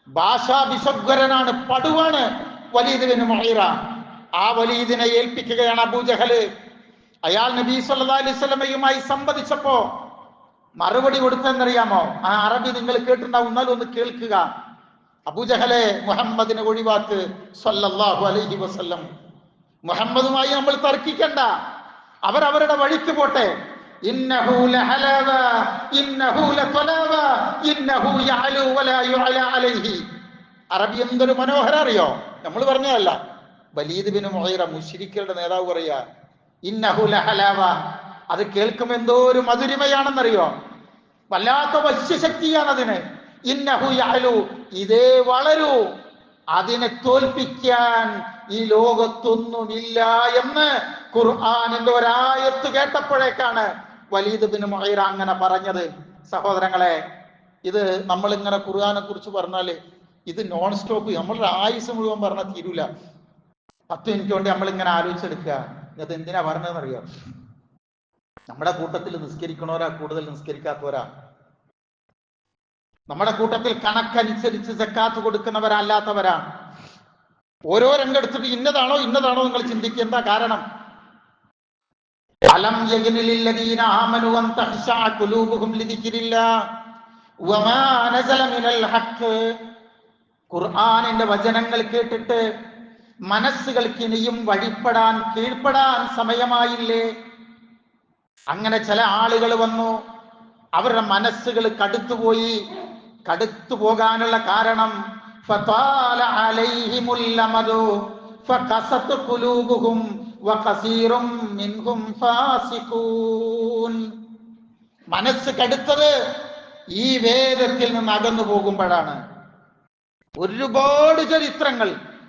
ഭാഷാ വിശഗ്വരനാണ്, പടുവാണ് വലീദ് ബിൻ മുഗീറ. ആ വലീദിനെ ഏൽപ്പിക്കുകയാണ് അബൂജഹല്. അയാൾ നബി സല്ലല്ലാഹു അലൈഹി വസല്ലമയുമായി സംവദിച്ചപ്പോ മറുപടി കൊടുത്തെന്നറിയാമോ? ആ അറബി നിങ്ങൾ കേട്ടിട്ടുണ്ടാവും, എന്നാലും ഒന്ന് കേൾക്കുക. അബൂജഹലെ, മുഹമ്മദിനെ ഒഴിവാക്ക് സല്ലല്ലാഹു അലൈഹി വസല്ലം. മുഹമ്മദുമായി നമ്മൾ തർക്കിക്കണ്ട, അവരവരുടെ വഴിക്ക് പോട്ടെ. ഇന്നഹു ലഹലാവ ഇന്നഹു ലതലാവ ഇന്നഹു യഅലു വലാ യുഅല അലൈഹി. അറബി എന്തൊരു മനോഹരം അറിയോ? നമ്മൾ പറഞ്ഞതല്ല, വലീദ് ബിൻ മുഗീറ മുശ്രിക്കുകളുടെ നേതാവ് പറയാ, ഇന്നഹു ലഹലാവ. അത് കേൾക്കുമ്പോൾ എന്തോ ഒരു മധുരിമയാണെന്നറിയോ? വല്ലാത്ത വശ്യശക്തിയാണ് അതിന്. ഇന്നഹു യഅലു, ഇതേ വളരൂ, അതിനെ തോൽപ്പിക്കാൻ ഈ ലോകത്തൊന്നുമില്ല എന്ന് ഖുർആനിന്റെ ഒരായത്ത് കേട്ടപ്പോഴേക്കാണ് വലീദ് ബിൻ മുഗീറ അങ്ങനെ പറഞ്ഞത്. സഹോദരങ്ങളെ, ഇത് നമ്മളിങ്ങനെ ഖുർആനെ കുറിച്ച് പറഞ്ഞാല് ഇത് നോൺ സ്റ്റോപ്പ്, നമ്മളുടെ ആയുസ് മുഴുവൻ പറഞ്ഞാൽ തീരൂല. 10 മിനിറ്റ് കൊണ്ട് നമ്മളിങ്ങനെ ആലോചിച്ചെടുക്കുക. ഇത് എന്തിനാ പറഞ്ഞതെന്നറിയോ? നമ്മുടെ കൂട്ടത്തിൽ നിസ്കരിക്കണോരാ കൂടുതൽ നിസ്കരിക്കാത്തവരാ. നമ്മുടെ കൂട്ടത്തിൽ കണക്കനുസരിച്ച് സക്കാത്ത് കൊടുക്കുന്നവരല്ലാത്തവരാ. ഓരോ രംഗെടുത്തിട്ട് ഇന്നതാണോ നിങ്ങൾ ചിന്തിക്കുക. എന്താ കാരണം? അലം യഗ്നിലില്ലദീന ആമനു അൻ തഖ്ശഅ ഖുലൂബുഹും ലിദിക്രില്ലാഹ് വമാ നസല മിനൽ ഹഖ്. ഖുർആനിന്റെ വചനങ്ങൾ കേട്ടിട്ട് മനസ്സുകൾക്ക് ഇനിയും വഴിപ്പെടാൻ കീഴ്പ്പെടാൻ സമയമായില്ലേ? അങ്ങനെ ചില ആളുകൾ വന്നു, അവരുടെ മനസ്സുകൾ കടുത്തുപോയി. കടുത്തു പോകാനുള്ള കാരണം ഫതാല അലൈഹിമുൽ അമദു ഫഖസത് ഖുലൂബുഹും വകസീറും മിൻഹും ഫാസിഖൂൻ. മനസ്സ് കടുത്തത് ഈ വേദത്തിൽ നിന്ന് അകന്നു പോകുമ്പോഴാണ്. ഒരുപാട് ചരിത്രങ്ങൾ,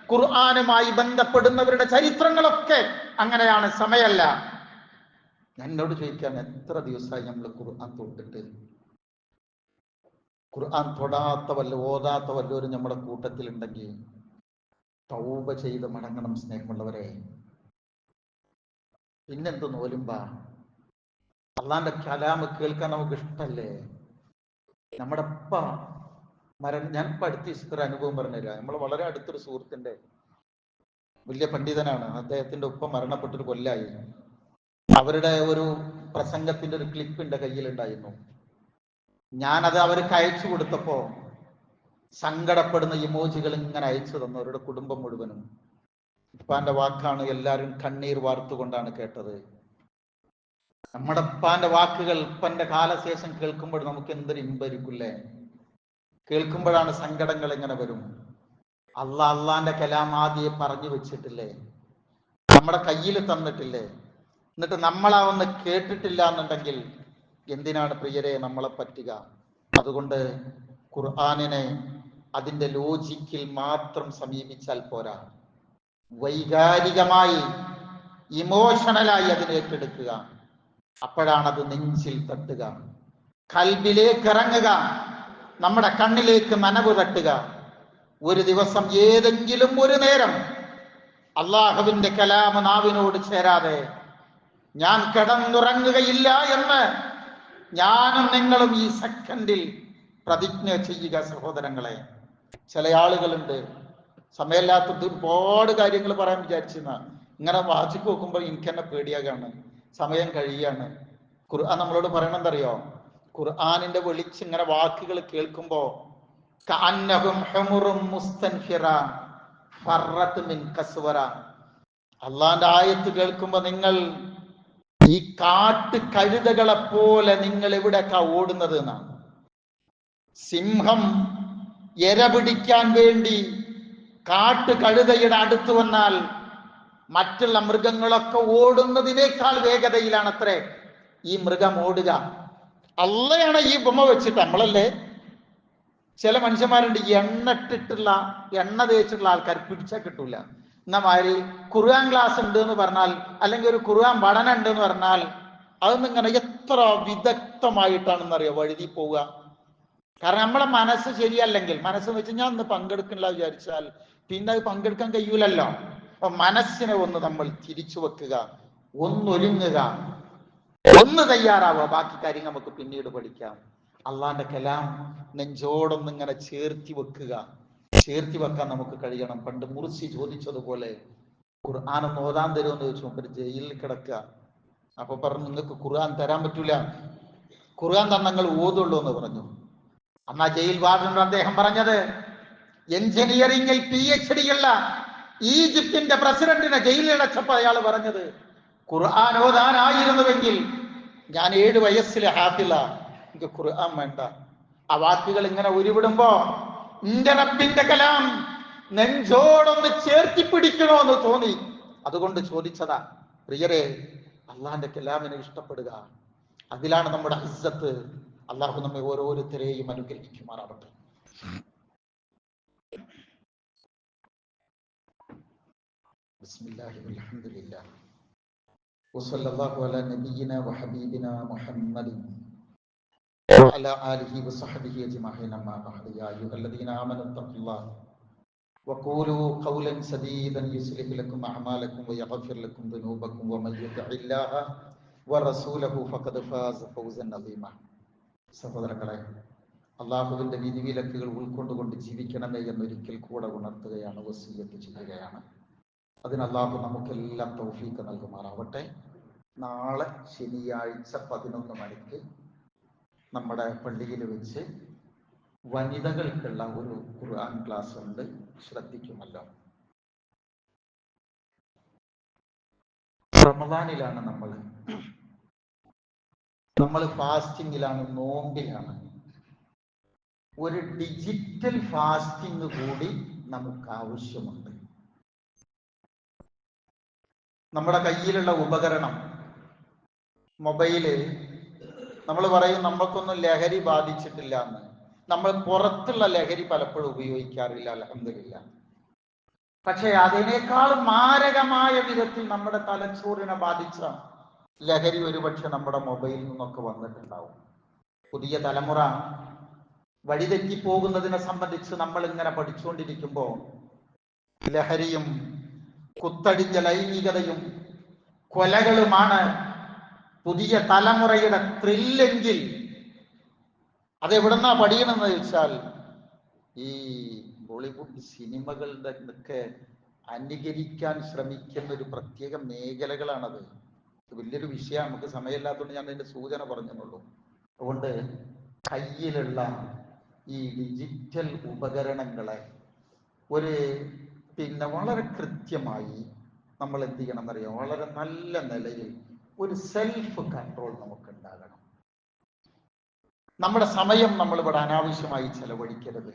ഖുർആനുമായി ബന്ധപ്പെടുന്നവരുടെ ചരിത്രങ്ങളൊക്കെ അങ്ങനെയാണ്. സമയമല്ല. എന്നോട് ചോദിക്കാൻ, എത്ര ദിവസമായി നമ്മൾ ഖുർആൻ തൊട്ടിട്ട്? ഖുർആൻ തൊടാത്ത ഓതാത്ത വല്ലവരും നമ്മുടെ കൂട്ടത്തിലുണ്ടെങ്കിൽ തൗബ ചെയ്ത് മടങ്ങണം. സ്നേഹമുള്ളവരെ, പിന്നെന്ത് നോലുമ്പാ? അള്ളാന്റെ കലാമ് കേൾക്കാൻ നമുക്ക് ഇഷ്ടല്ലേ? നമ്മുടെ ഞാൻ അടുത്ത ഇത്ര അനുഭവം പറഞ്ഞുതരാം. നമ്മൾ വളരെ അടുത്തൊരു സുഹൃത്തിന്റെ വലിയ പണ്ഡിതനാണ്. അദ്ദേഹത്തിന്റെ ഉപ്പ മരണപ്പെട്ടൊരു കൊല്ലായി. അവരുടെ ഒരു പ്രസംഗത്തിന്റെ ഒരു ക്ലിപ്പ് എന്റെ കയ്യിലുണ്ടായിരുന്നു. ഞാനത് അവർക്ക് അയച്ചു കൊടുത്തപ്പോ സങ്കടപ്പെടുന്ന ഇമോജികൾ ഇങ്ങനെ അയച്ചു തന്നു. അവരുടെ കുടുംബം മുഴുവനും. ഉപ്പാന്റെ വാക്കാണ്. എല്ലാവരും കണ്ണീർ വാർത്തുകൊണ്ടാണ് കേട്ടത്. നമ്മുടെ ഉപ്പാന്റെ വാക്കുകൾ ഉപ്പന്റെ കാലശേഷം കേൾക്കുമ്പോൾ നമുക്ക് എന്തൊരു ഇമ്പരിക്കില്ലേ? കേൾക്കുമ്പോഴാണ് സങ്കടങ്ങൾ എങ്ങനെ വരും. അള്ളാന്റെ കലാം ആദ്യം പറഞ്ഞു വെച്ചിട്ടില്ലേ, നമ്മുടെ കയ്യിൽ തന്നിട്ടില്ലേ, എന്നിട്ട് നമ്മളാ ഒന്ന് കേട്ടിട്ടില്ല എന്നുണ്ടെങ്കിൽ എന്തിനാണ് പ്രിയരെ നമ്മളെ പറ്റുക? അതുകൊണ്ട് ഖുർആനിനെ അതിന്റെ ലോജിക്കിൽ മാത്രം സമീപിച്ചാൽ പോരാ, വൈകാരികമായി ഇമോഷണലായി അതിനെ ഏറ്റെടുക്കുക. അപ്പോഴാണ് അത് നെഞ്ചിൽ തട്ടുക, കൽബിലേക്ക് ഇറങ്ങുക, നമ്മുടെ കണ്ണിലേക്ക് നനവ് തട്ടുക. ഒരു ദിവസം ഏതെങ്കിലും ഒരു നേരം അള്ളാഹുവിന്റെ കലാമ നാവിനോട് ചേരാതെ ഞാൻ കിടന്നുറങ്ങുകയില്ല എന്ന് ഞാനും നിങ്ങളും ഈ സെക്കൻഡിൽ പ്രതിജ്ഞ ചെയ്യുക സഹോദരങ്ങളെ. ചില ആളുകളുണ്ട്, സമയമില്ലാത്ത ഒരുപാട് കാര്യങ്ങൾ പറയാൻ വിചാരിച്ചിരുന്ന ഇങ്ങനെ വായിച്ചു നോക്കുമ്പോൾ എനിക്ക് തന്നെ പേടിയാകാണ്, സമയം കഴിയാണ്. ഖുർആൻ നമ്മളോട് പറയണെന്തറിയോ? ഖുർആനിന്റെ വെളിച്ച് ഇങ്ങനെ വാക്കുകൾ കേൾക്കുമ്പോ അള്ളാന്റെ ആയത്ത് കേൾക്കുമ്പോ നിങ്ങൾ ഈ കാട്ട് കഴുതകളെ പോലെ നിങ്ങൾ എവിടെയൊക്കെ ഓടുന്നത് എന്നാണ്. സിംഹം എര പിടിക്കാൻ വേണ്ടി കാട്ട് കഴുതയുടെ അടുത്ത് വന്നാൽ മറ്റുള്ള മൃഗങ്ങളൊക്കെ ഓടുന്നതിനേക്കാൾ വേഗതയിലാണ് അത്രേ ഈ മൃഗം ഓടുക. അള്ളയാണ് ഈ ബൊമ്മ വെച്ചിട്ട്, നമ്മളല്ലേ. ചില മനുഷ്യന്മാരുണ്ട് എണ്ണ തേച്ചിട്ടുള്ള ആൾക്കാർ പിടിച്ചാൽ കിട്ടൂല. എന്നാ മാതിരി ഖുർആൻ ക്ലാസ് ഉണ്ട് എന്ന് പറഞ്ഞാൽ, അല്ലെങ്കിൽ ഒരു ഖുർആൻ പഠനം ഉണ്ട് എന്ന് പറഞ്ഞാൽ അതൊന്നിങ്ങനെ എത്ര വിദഗ്ധമായിട്ടാണെന്നറിയോ വഴുതി പോവുക. കാരണം നമ്മളെ മനസ്സ് ശരിയല്ലെങ്കിൽ, മനസ്സെന്ന് വെച്ചാൽ ഞാൻ ഒന്ന് പങ്കെടുക്കണില്ല വിചാരിച്ചാൽ പിന്നെ അത് പങ്കെടുക്കാൻ കഴിയൂലല്ലോ. അപ്പൊ മനസ്സിനെ ഒന്ന് നമ്മൾ തിരിച്ചു വെക്കുക, ഒന്നൊരുങ്ങുക, ഒന്ന് തയ്യാറാവുക. ബാക്കി കാര്യങ്ങൾ നമുക്ക് പിന്നീട് പഠിക്കാം. അള്ളാന്റെ കലാം നെഞ്ചോടൊന്നിങ്ങനെ ചേർത്തി വെക്കുക, ചേർത്തി വെക്കാൻ നമുക്ക് കഴിയണം. പണ്ട് മുർസി ചോദിച്ചതുപോലെ ഖുർആനൊന്ന് ഓതാൻ തരുമെന്ന് ചോദിച്ചു. ഒരു ജയിലിൽ കിടക്കുക. അപ്പൊ പറഞ്ഞു, നിങ്ങൾക്ക് ഖുർആൻ തരാൻ പറ്റൂല, ഖുർആൻ തന്നങ്ങൾ ഓതുള്ളൂ എന്ന് പറഞ്ഞു. അന്നാ ജയിൽ വാർഡിനോട് അദ്ദേഹം പറഞ്ഞത്, എഞ്ചിനീയറിംഗിൽ PhD ഉള്ള ഈജിപ്തിന്റെ പ്രസിഡന്റിനെ ജയിലിലടച്ചപ്പോ അയാൾ പറഞ്ഞത്, ഖുർആൻ ഓതാനായിരുന്നുവെങ്കിൽ ഞാൻ 7 വയസ്സിലെ ഹാഫിള, എനിക്ക് ഖുർആൻ വേണ്ട. ആ വാക്കുകൾ ഇങ്ങനെ ഉരുവിടുമ്പോ എന്റെ റബ്ബിന്റെ കലാം നെഞ്ചോടൊന്ന് ചേർത്തി പിടിക്കണോന്ന് തോന്നി. അതുകൊണ്ട് ചോദിച്ചതാ. പ്രിയരെ, അള്ളാന്റെ കലാമിനെ ഇഷ്ടപ്പെടുക, അതിലാണ് നമ്മുടെ ഇസ്സത്ത്. അള്ളാഹു നമ്മെ ഓരോരുത്തരെയും അനുഗ്രഹിക്കുമാറാവട്ടെ. ബിസ്മില്ലാഹി വൽഹംദുലില്ലാഹ് വസല്ലല്ലാഹു അലാ നബിയിനാ വഹബീബിനാ മുഹമ്മദിൻ വഅലാ ആലിഹി വസഹ്ബിഹി അജ്മഈൻ. അമ്മാ ബഅദ്. യാ അയ്യുഹല്ലദീന ആമനൂ തഖുല്ലാഹ് വഖൂലൂ ഖൗലൻ സദീദൻ യുസ്ലിഹ് ലക്കും അഅമാലക്കും വയഗ്ഫിർ ലക്കും ദുനൂബക്കും വമൻ യുതിഇല്ലാഹ വറസൂലഹു ഫഖദ് ഫാസ ഫൗസൻ അദീമ. സഹോദരങ്ങളെ, അള്ളാഹുവിന്റെ വിധിവിലക്കുകൾ ഉൾക്കൊണ്ടുകൊണ്ട് ജീവിക്കണമേ എന്നൊരിക്കൽ കൂടെ ഉണർത്തുകയാണ്, വസിയ്യത്ത് ചെയ്യുകയാണ്. അതിന് അള്ളാഹു നമുക്കെല്ലാം തൗഫീഖ് നൽകുമാറാവട്ടെ. നാളെ ശനിയാഴ്ച 11 മണിക്ക് നമ്മുടെ പള്ളിയിൽ വെച്ച് വനിതകൾക്കുള്ള ഒരു ഖുർആൻ ക്ലാസ് ഉണ്ട്, ശ്രദ്ധിക്കുമല്ലോ. റമദാനിലാണ് നമ്മൾ ഫാസ്റ്റിങ്ങിലാണ്, നോമ്പിലാണ്. ഒരു ഡിജിറ്റൽ ഫാസ്റ്റിംഗ് കൂടി നമുക്ക് ആവശ്യമുണ്ട്. നമ്മുടെ കയ്യിലുള്ള ഉപകരണം മൊബൈല്, നമ്മൾ പറയും നമ്മൾക്കൊന്നും ലഹരി ബാധിച്ചിട്ടില്ല എന്ന്. നമ്മൾ പുറത്തുള്ള ലഹരി പലപ്പോഴും ഉപയോഗിക്കാറില്ല, അൽഹംദുലില്ലാ. പക്ഷെ അതിനേക്കാൾ മാരകമായ വിധത്തിൽ നമ്മുടെ തലച്ചോറിനെ ബാധിച്ച ലഹരി ഒരുപക്ഷെ നമ്മുടെ മൊബൈലിൽ നിന്നൊക്കെ വന്നിട്ടുണ്ടാവും. പുതിയ തലമുറ വഴിതെറ്റിപ്പോകുന്നതിനെ സംബന്ധിച്ച് നമ്മൾ ഇങ്ങനെ പഠിച്ചുകൊണ്ടിരിക്കുമ്പോൾ ലഹരിയും കുത്തടിഞ്ഞ ലൈംഗികതയും കൊലകളുമാണ് പുതിയ തലമുറയുടെ ത്രില്ലെങ്കിൽ അതെവിടുന്നാ പഠിക്കണമെന്ന് ചോദിച്ചാൽ ഈ ബോളിവുഡ് സിനിമകളുടെ ഒക്കെ അനുകരിക്കാൻ ശ്രമിക്കുന്ന ഒരു പ്രത്യേക മേഖലകളാണത്. വലിയൊരു വിഷയം, നമുക്ക് സമയമില്ലാത്തതുകൊണ്ട് ഞാൻ അതിന്റെ സൂചന പറഞ്ഞെന്നുള്ളൂ. അതുകൊണ്ട് കയ്യിലുള്ള ഈ ഡിജിറ്റൽ ഉപകരണങ്ങളെ വളരെ കൃത്യമായി നമ്മൾ എന്ത് ചെയ്യണം എന്നറിയാം, വളരെ നല്ല നിലയിൽ ഒരു സെൽഫ് കൺട്രോൾ നമുക്ക് ഉണ്ടാകണം. നമ്മുടെ സമയം നമ്മളിവിടെ അനാവശ്യമായി ചെലവഴിക്കരുത്.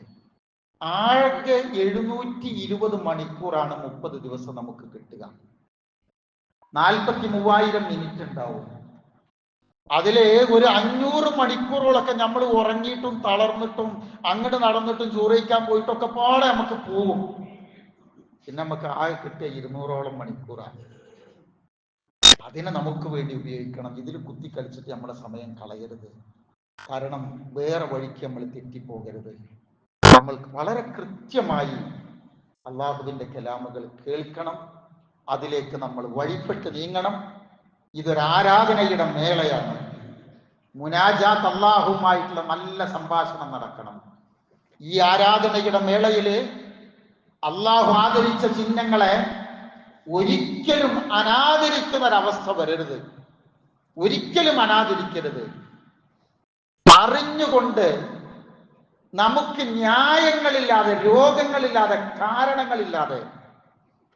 ആകെ 720 മണിക്കൂറാണ് 30 ദിവസം നമുക്ക് കിട്ടുക. 43,000 മിനിറ്റ് ഉണ്ടാവും. അതിലെ ഒരു 500 മണിക്കൂറുകളൊക്കെ നമ്മൾ ഉറങ്ങിയിട്ടും തളർന്നിട്ടും അങ്ങോട്ട് നടന്നിട്ടും ചോറിക്കാൻ പോയിട്ടൊക്കെ പാടെ നമുക്ക് പോകും. പിന്നെ നമുക്ക് ആകെ കിട്ടിയ 200ഓളം മണിക്കൂറാണ്. അതിനെ നമുക്ക് വേണ്ടി ഉപയോഗിക്കണം. ഇതിൽ കുത്തിക്കളിച്ചിട്ട് നമ്മളെ സമയം കളയരുത്. കാരണം വേറെ വഴിക്ക് നമ്മൾ തെറ്റിപ്പോകരുത്. നമ്മൾ വളരെ കൃത്യമായി അള്ളാഹുവിന്റെ കലാമുകൾ കേൾക്കണം. അതിലേക്ക് നമ്മൾ വഴിപ്പെട്ട് നീങ്ങണം. ഇതൊരു ആരാധനയുടെ മേളയാണ്. മുനാജാത്ത് അള്ളാഹുമായിട്ടുള്ള നല്ല സംഭാഷണം നടക്കണം. ഈ ആരാധനയുടെ മേളയില് അള്ളാഹു ആദരിച്ച ചിഹ്നങ്ങളെ ഒരിക്കലും അനാദരിക്കുന്ന ഒരവസ്ഥ വരരുത്. ഒരിക്കലും അനാദരിക്കരുത്. അറിഞ്ഞുകൊണ്ട് നമുക്ക് ന്യായങ്ങളില്ലാതെ, രോഗങ്ങളില്ലാതെ, കാരണങ്ങളില്ലാതെ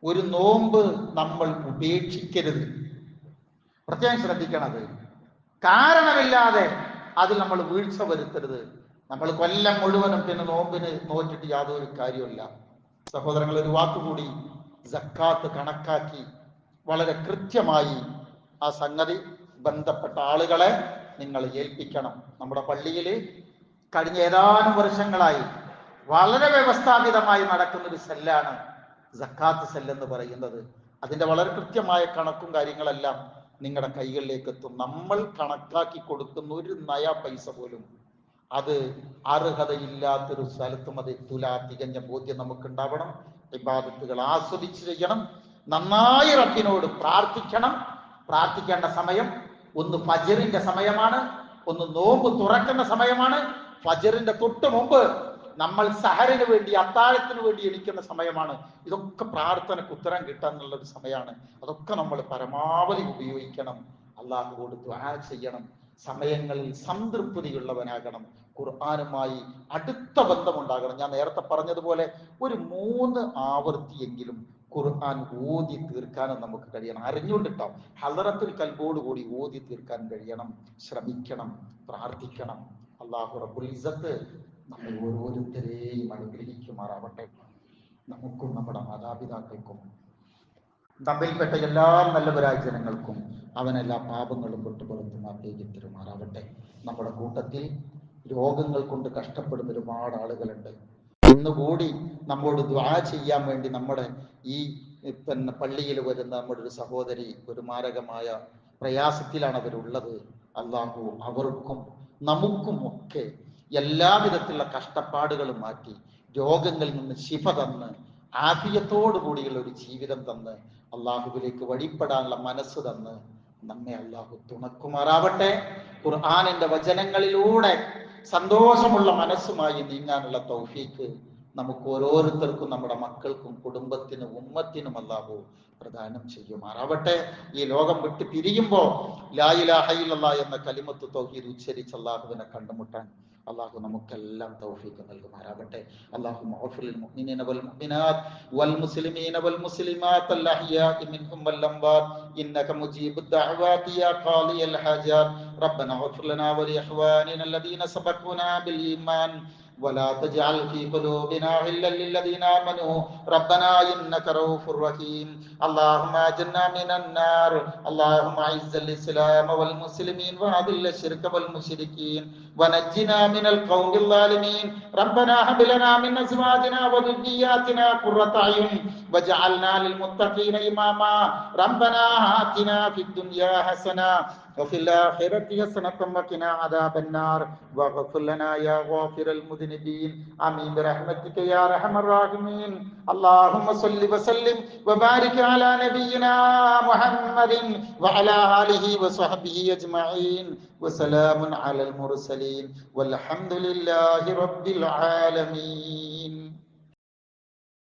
ഒരു നോമ്പ് നമ്മൾ ഉപേക്ഷിക്കരുത്. പ്രത്യേകം ശ്രദ്ധിക്കണത്. കാരണമില്ലാതെ അതിൽ നമ്മൾ വീഴ്ച വരുത്തരുത്. നമ്മൾ കൊല്ലം മുഴുവനും പിന്നെ നോമ്പിന് നോറ്റിട്ട് യാതൊരു കാര്യമില്ല. സഹോദരങ്ങൾ, ഒരു വാക്കുകൂടി, സക്കാത്ത് കണക്കാക്കി വളരെ കൃത്യമായി ആ സംഗതി ബന്ധപ്പെട്ട ആളുകളെ നിങ്ങൾ ഏൽപ്പിക്കണം. നമ്മുടെ പള്ളിയിൽ കഴിഞ്ഞ ഏതാനും വർഷങ്ങളായി വളരെ വ്യവസ്ഥാപിതമായി നടക്കുന്ന ഒരു സെല്ലാണ് സക്കാത്ത് സെല്ലെന്ന് പറയുന്നത്. അതിന്റെ വളരെ കൃത്യമായ കണക്കും കാര്യങ്ങളെല്ലാം നിങ്ങളുടെ കൈകളിലേക്ക് എത്തും. നമ്മൾ കണക്കാക്കി കൊടുക്കുന്ന ഒരു നയ പൈസ പോലും അത് അർഹതയില്ലാത്തൊരു സ്ഥലത്തും അത് എത്തൂല. തികഞ്ഞ ബോധ്യം നമുക്കുണ്ടാവണം. ഇബാദത്തുകൾ ആസ്വദിച്ച് ചെയ്യണം. നന്നായി റബ്ബിനോട് പ്രാർത്ഥിക്കണം. പ്രാർത്ഥിക്കേണ്ട സമയം ഒന്ന് ഫജ്റിന്റെ സമയമാണ്, ഒന്ന് നോമ്പ് തുറക്കുന്ന സമയമാണ്. ഫജ്റിന്റെ തൊട്ട് മുമ്പ് നമ്മൾ സഹറിന് വേണ്ടി, അത്താഴത്തിന് വേണ്ടി എണീക്കുന്ന സമയമാണ്. ഇതൊക്കെ പ്രാർത്ഥനയ്ക്ക് ഉത്തരം കിട്ടാനുള്ള ഒരു സമയമാണ്. അതൊക്കെ നമ്മൾ പരമാവധി ഉപയോഗിക്കണം. അള്ളാഹുവോട് ദുആ ചെയ്യണം. സമയങ്ങളിൽ സംതൃപ്തിയുള്ളവനാകണം. ഖുർആനുമായി അടുത്ത ബന്ധമുണ്ടാകണം. ഞാൻ നേരത്തെ പറഞ്ഞതുപോലെ ഒരു 3 ആവർത്തിയെങ്കിലും ഖുർആൻ ഓതി തീർക്കാനും നമുക്ക് കഴിയണം. അറിഞ്ഞുകൊണ്ടിട്ടോ ഹളറത്തുൽ കൽബോട് കൂടി ഓതി തീർക്കാൻ കഴിയണം. ശ്രമിക്കണം, പ്രാർത്ഥിക്കണം. അല്ലാഹു റബ്ബുൽ ഇസ്സത്ത് നമ്മൾ ഓരോരുത്തരെയും അനുഗ്രഹിക്കുമാറാവട്ടെ. നമുക്കും നമ്മുടെ മാതാപിതാക്കൾക്കും തമ്മിൽപ്പെട്ട എല്ലാ നല്ലവരായ ജനങ്ങൾക്കും അവനെല്ലാ പാപങ്ങളും വിട്ടുപുറത്ത് മാറ്റി തരുമാറാവട്ടെ. നമ്മുടെ കൂട്ടത്തിൽ രോഗങ്ങൾ കൊണ്ട് കഷ്ടപ്പെടുന്ന ഒരുപാട് ആളുകളുണ്ട്. ഇന്നുകൂടി നമ്മോട് ദുആ ചെയ്യാൻ വേണ്ടി നമ്മുടെ ഈ പിന്നെ പള്ളിയിൽ വരുന്ന നമ്മുടെ ഒരു സഹോദരി ഒരു മാരകമായ പ്രയാസത്തിലാണ് അവരുള്ളത്. അല്ലാഹു അവർക്കും നമുക്കും ഒക്കെ എല്ലാവിധത്തിലുള്ള കഷ്ടപ്പാടുകളും മാറ്റി രോഗങ്ങളിൽ നിന്ന് ശിഫ തന്ന് ആഫിയത്തോടു കൂടിയുള്ള ഒരു ജീവിതം തന്ന് അള്ളാഹുവിലേക്ക് വഴിപ്പെടാനുള്ള മനസ്സ് തന്ന് നമ്മെ അള്ളാഹു തുണക്കുമാറാവട്ടെ. ഖുർആനിന്റെ വചനങ്ങളിലൂടെ സന്തോഷമുള്ള മനസ്സുമായി നീങ്ങാനുള്ള തൗഫീക്ക് നമുക്ക് ഓരോരുത്തർക്കും, നമ്മുടെ മക്കൾക്കും കുടുംബത്തിനും ഉമ്മത്തിനും അല്ലാഹു പ്രദാനം ചെയ്യുമാറാവട്ടെ. ഈ ലോകം വിട്ട് പിരിയുമ്പോ ലാ ഇലാഹ ഇല്ലല്ലാഹ് എന്ന കലിമത്ത് തൗഹീദ് ഉച്ചരിച്ച് അള്ളാഹുവിനെ കണ്ടുമുട്ടാൻ അള്ളാഹു നമുക്കെല്ലാം തൗഫീഖ് നൽകുമാറാവട്ടെ. അല്ലാഹുമ്മ ഗ്ഫിർ ലിൽ മുഅ്മിനീന വൽ മുഅ്മിനാത്ത് വൽ മുസ്ലിമീന വൽ മുസ്ലിമാത്ത് അൽ അഹ്യാഇ മിൻഹും വൽ അംവാത് ഇന്നക മുജീബുദ് ദഅവാതി യാ ഖാദിയൽ ഹാജാത്ത് റബ്ബന ഗ്ഫിർ ലനാ വലി ഇഖ്വാനിന അല്ലദീന സബഖൂനാ ബിൽ ഈമാൻ ولا تجعل في قلوبنا غلا للذين آمنوا ربنا إنك رؤوف رحيم اللهم أجرنا من النار اللهم أعز الإسلام والمسلمين وأذل الشرك والمشركين ونجنا من القوم الظالمين ربنا هب لنا من أزواجنا وذرياتنا قرة أعين واجعلنا للمتقين إماما ربنا آتنا في الدنيا حسنة وفي الآخرة حسنة وقنا عذاب النار واغفر لنا يا غافر المذنبين آمين برحمتك يا أرحم الراحمين اللهم صل وسلم وبارك على نبينا محمد وعلى آله وصحبه أجمعين وسلام على المرسلين والحمد لله رب العالمين.